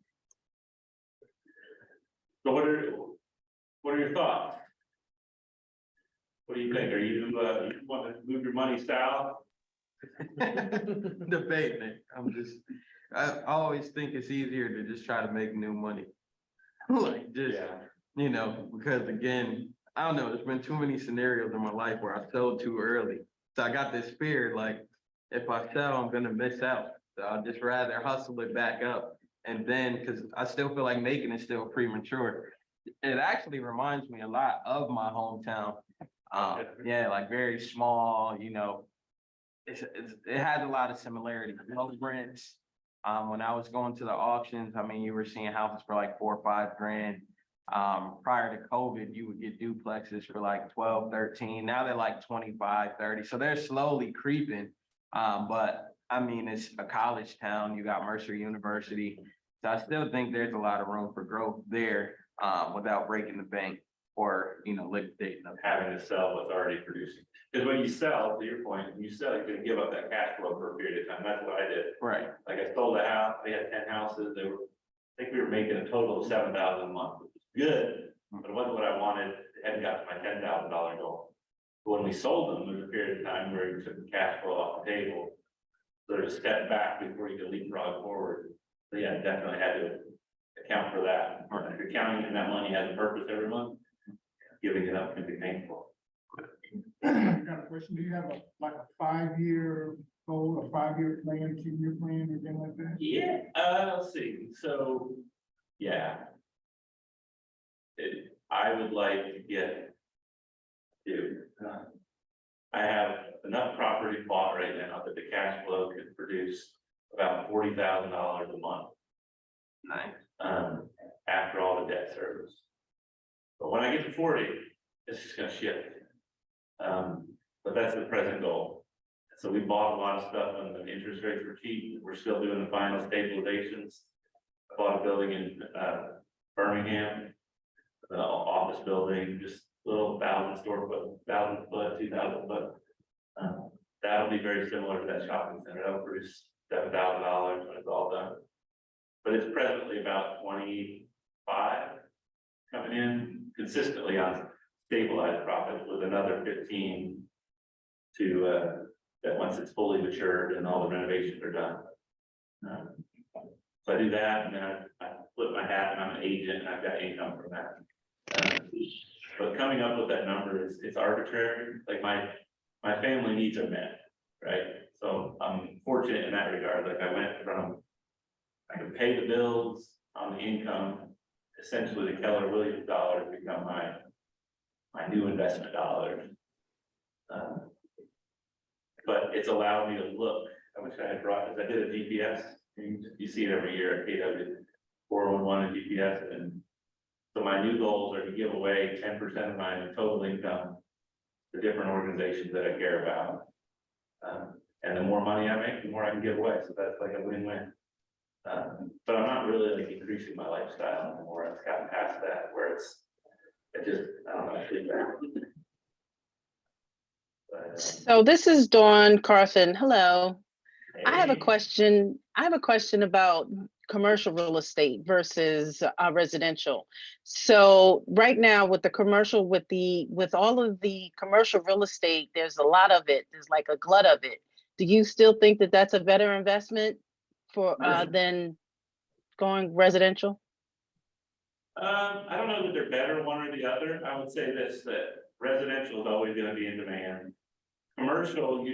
A: So what are your thoughts? What do you think? Are you want to move your money south?
F: Debating it. I always think it's easier to just try to make new money. Like just, you know, because again, I don't know, there's been too many scenarios in my life where I sold too early. So I got this fear, like, if I sell, I'm gonna miss out. So I'd just rather hustle it back up. And then, cause I still feel like making it still premature. It actually reminds me a lot of my hometown. Yeah, like very small, you know. It has a lot of similarities, low rents. When I was going to the auctions, I mean, you were seeing houses for like 4 or 5 grand. Prior to COVID, you would get duplexes for like 12, 13. Now they're like 25, 30. So they're slowly creeping. But I mean, it's a college town. You got Mercer University. So I still think there's a lot of room for growth there, without breaking the bank or, you know, liquidating them.
A: Having to sell what's already producing. Because when you sell, to your point, when you sell, you're gonna give up that cash flow for a period of time. That's what I did.
F: Right.
A: Like I sold a house, they had 10 houses, I think we were making a total of 7,000 a month, which is good, but it wasn't what I wanted. It hadn't got to my $10,000 goal. But when we sold them, there was a period of time where you took the cash flow off the table. So there's a step back before you can leapfrog forward. So yeah, definitely had to account for that. Or if you're counting and that money has a purpose every month, giving it up can be painful.
G: I got a question. Do you have like a 5-year goal, a 5-year plan, 2-year plan, anything like that?
A: Yeah, let's see, so, yeah. I would like to get, I have enough property bought right now that the cash flow could produce about $40,000 a month.
F: Nice.
A: After all the debt service. But when I get to 40, it's just gonna shift. But that's the present goal. So we bought a lot of stuff when the interest rates were cheap. We're still doing the final stabilizations. I bought a building in Birmingham, the office building, just little 1,000 square foot, 1,000 foot, 2,000 foot. That'll be very similar to that shopping center. That'll produce $7,000 when it's all done. But it's presently about 25 coming in consistently on stabilized profits with another 15 to that once it's fully matured and all the renovations are done. So I do that, and then I flip my hat and I'm an agent and I've got income from that. But coming up with that number it's arbitrary. Like my family needs are met, right? So I'm fortunate in that regard. Like I went from, I can pay the bills on the income, essentially the Keller Williams dollars become my new investment dollars. But it's allowed me to look. I wish I had brought this. I did a GPS. You see it every year at KW 411 and GPS. And so my new goals are to give away 10% of my total income to different organizations that I care about. And the more money I make, the more I can give away. So that's like a win-win. But I'm not really like increasing my lifestyle anymore. It's gotten past that where I don't know, I think that. But,
I: So this is Dawn Carson. Hello. I have a question. About commercial real estate versus residential. So right now with the commercial, with all of the commercial real estate, there's a lot of it. There's like a glut of it. Do you still think that that's a better investment for than going residential?
A: I don't know that they're better one or the other. I would say this, that residential is always going to be in demand. Commercial,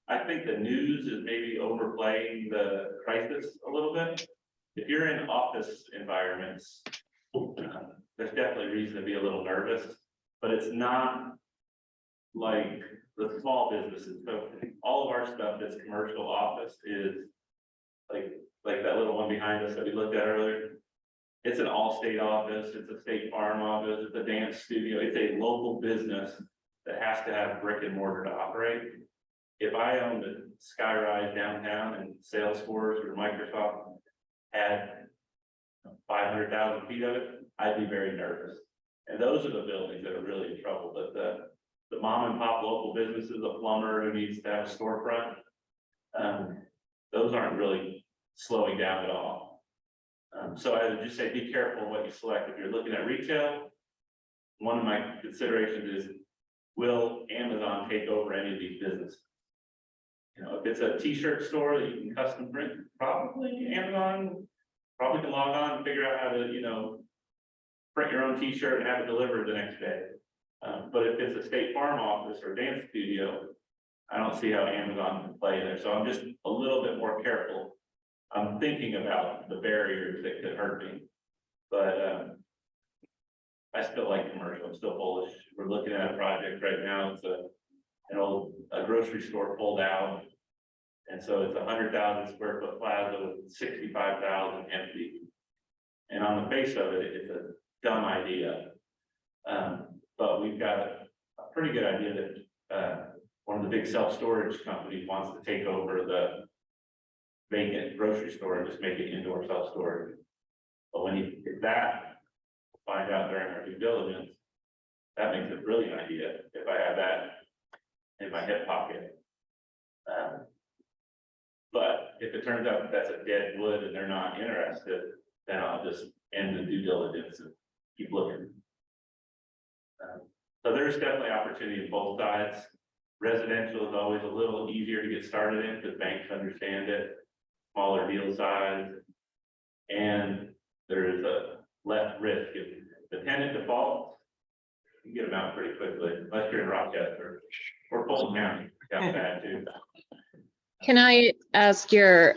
A: I think the news is maybe overplaying the crisis a little bit. If you're in office environments, there's definitely reason to be a little nervous, but it's not like the small businesses. So all of our stuff that's commercial office is like that little one behind us that we looked at earlier. It's an Allstate office, it's a State Farm office, it's a dance studio, it's a local business that has to have brick and mortar to operate. If I owned a skyrise downtown and Salesforce or Microsoft had 500,000 feet of it, I'd be very nervous. And those are the buildings that are really in trouble. But the mom and pop local businesses, a plumber who needs to have a storefront, those aren't really slowing down at all. So I would just say, be careful what you select. If you're looking at retail, one of my considerations is will Amazon take over any of these businesses? You know, if it's a t-shirt store that you can custom print, probably Amazon probably can log on and figure out how to, you know, print your own t-shirt and have it delivered the next day. But if it's a State Farm office or dance studio, I don't see how Amazon can play there. So I'm just a little bit more careful. I'm thinking about the barriers that could hurt me, but I still like commercial. I'm still bullish. We're looking at a project right now. It's a grocery store pulled out. And so it's 100,000 square foot plaza with 65,000 empty. And on the face of it, it's a dumb idea. But we've got a pretty good idea that one of the big self-storage companies wants to take over the vacant grocery store and just make it indoor self-storage. But when you get that, find out during our due diligence, that makes a brilliant idea if I have that in my hip pocket. But if it turns out that that's a dead wood and they're not interested, then I'll just end the due diligence and keep looking. So there's definitely opportunity on both sides. Residential is always a little easier to get started in because banks understand it, smaller deal size, and there is a less risk. If the tenant defaults, you can get them out pretty quickly, unless you're in Rochester or Fulton County. That's bad too.
J: Can I ask your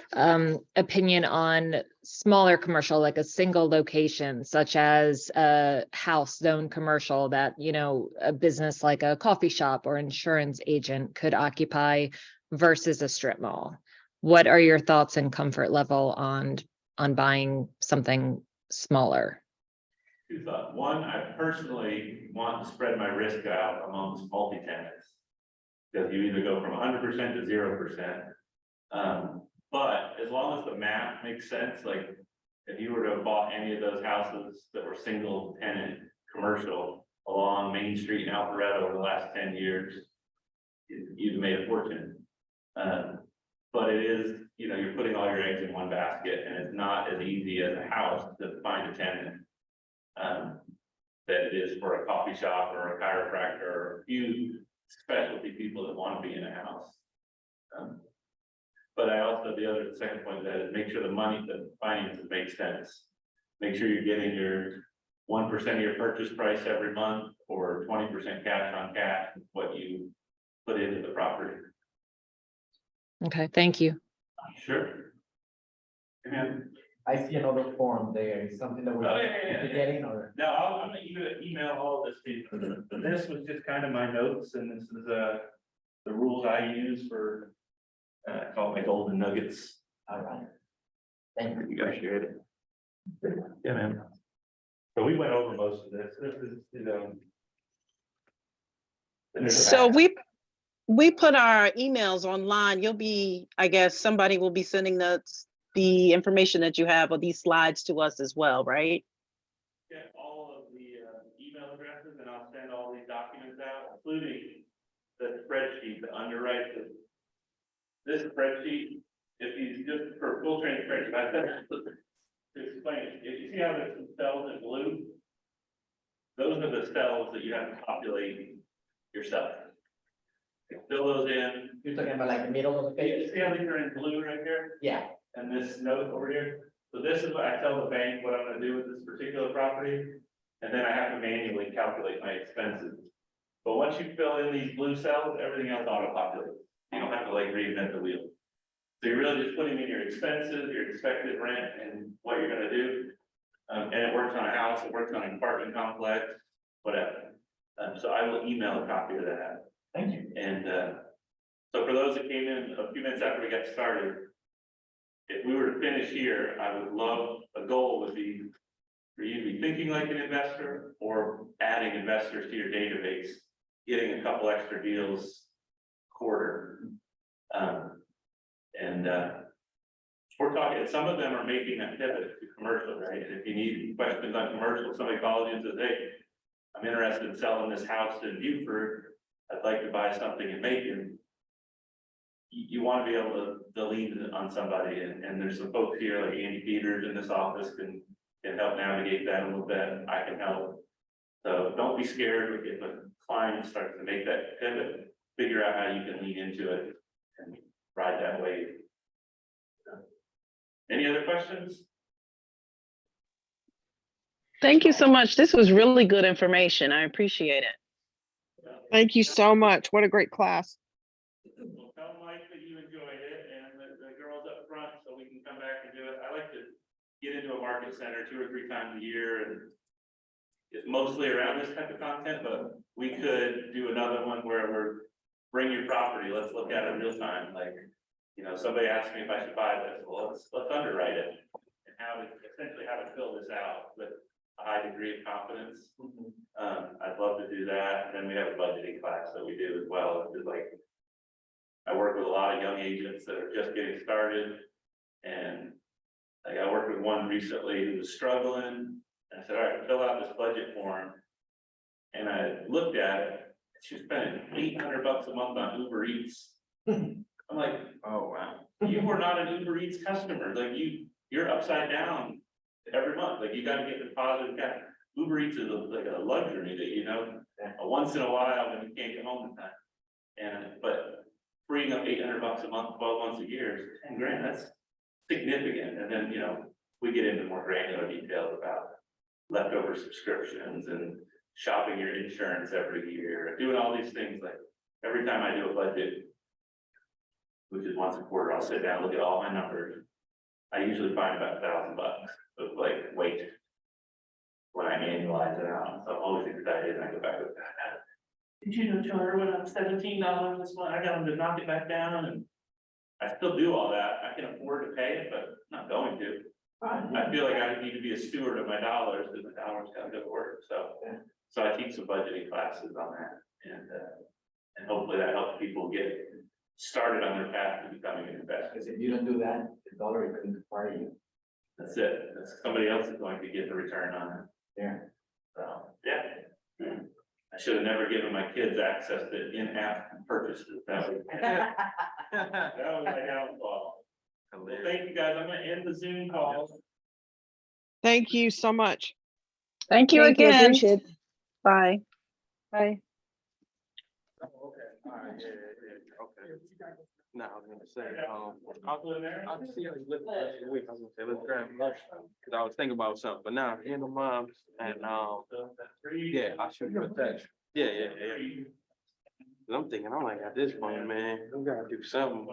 J: opinion on smaller commercial, like a single location, such as a house zone commercial that, you know, a business like a coffee shop or insurance agent could occupy versus a strip mall? What are your thoughts and comfort level on buying something smaller?
A: Two thoughts. One, I personally want to spread my risk out amongst multi-tenants. Because you either go from 100% to 0%. But as long as the math makes sense, like if you were to have bought any of those houses that were single tenant commercial along Main Street in Alpharetta over the last 10 years, you've made a fortune. But it is, you know, you're putting all your eggs in one basket, and it's not as easy as a house to find a tenant that it is for a coffee shop or a chiropractor or a few specialty people that want to be in a house. But I also, the second point of that is make sure the finances make sense. Make sure you're getting your 1% of your purchase price every month or 20% cash on cash, what you put into the property.
J: Okay, thank you.
A: Sure. And
D: I see another form there. Is something that we're getting or?
A: no, I'm gonna email all of this to you. This was just kind of my notes, and this is the rules I use for I call it my golden nuggets.
D: All right. Thank you.
A: You guys shared it. Yeah, man. So we went over most of this. This is, you know.
H: So we put our emails online. You'll be, I guess somebody will be sending us the information that you have or these slides to us as well, right?
A: Get all of the email addresses, and I'll send all these documents out, including the spreadsheet to underwrite this spreadsheet. If you just for full transparency, I said to explain it. If you see how there's some cells in blue, those are the cells that you have to populate yourself. Fill those in.
D: You're talking about like the middle of the page?
A: See how these are in blue right here?
D: Yeah.
A: And this note over here. So this is what I tell the bank what I'm gonna do with this particular property. And then I have to manually calculate my expenses. But once you fill in these blue cells, everything else auto-populates. You don't have to like reinvent the wheel. So you're really just putting in your expenses, your expected rent, and what you're gonna do. And it works on a house, it works on an apartment complex, whatever. So I will email a copy of that.
D: Thank you.
A: And so for those that came in a few minutes after we got started, if we were to finish here, I would love, a goal would be for you to be thinking like an investor or adding investors to your database, getting a couple extra deals quarter. We're talking, some of them are making a pivot to commercial, right? And if you need questions on commercial, somebody calls you and says, hey, I'm interested in selling this house in Beaufort. I'd like to buy something in Macon. You want to be able to lean on somebody, and there's some folks here like Andy Peters in this office can help navigate that a little bit. I can help. So don't be scared if a client starts to make that pivot, figure out how you can lean into it and ride that wave. Any other questions?
H: Thank you so much. This was really good information. I appreciate it.
C: Thank you so much. What a great class.
A: Well, tell Mike that you enjoyed it and the girls up front so we can come back and do it. I like to get into a market center 2 or 3 times a year and it's mostly around this type of content, but we could do another one where we're bring your property. Let's look at it real time. Like, you know, somebody asked me if I should buy this. Well, let's underwrite it and essentially how to fill this out with a high degree of confidence. I'd love to do that. And then we have a budgeting class that we do as well. It's like, I work with a lot of young agents that are just getting started. And like I worked with one recently who was struggling. And I said, all right, fill out this budget form. And I looked at it. She was spending $800 a month on Uber Eats. I'm like,
F: Oh, wow.
A: you were not an Uber Eats customer. Like you're upside down every month. Like you got to get the positive cash. Uber Eats is like a luxury that, you know, a once in a while when you can't get home in time. And, but freeing up $800 a month, 12 months a year, is 10 grand, that's significant. And then, you know, we get into more granular details about leftover subscriptions and shopping your insurance every year, doing all these things. Like every time I do a budget, which is once a quarter, I'll sit down, look at all my numbers. I usually find about $1,000 of like weight when I annualize it out. So I'm always excited and I go back with that. Did you know Charter went up $17 this month? I got them to knock it back down and I still do all that. I can afford to pay it, but I'm not going to. I feel like I need to be a steward of my dollars because the dollars got to go to work. So I teach some budgeting classes on that and hopefully that helps people get started on their path to becoming an investor.
D: Because if you don't do that, the dollar is going to fire you.
A: That's it. Somebody else is going to get the return on it.
D: Yeah.
A: So, yeah. I should have never given my kids access to in-app purchases. That was my downfall. Well, thank you guys. I'm gonna end the Zoom call.
C: Thank you so much.
H: Thank you
E: Thank you,
H: again.
E: appreciate it.
H: Bye.
E: Bye.
F: Okay, all right, yeah, okay. No, I was gonna say, I'll just see how you look next week. I was gonna say, let's grab lunch, cause I was thinking about something, but now, in the mom, and, yeah, I'll shoot you a text. Yeah. 'Cause I'm thinking, I'm like, at this point, man, we gotta do something.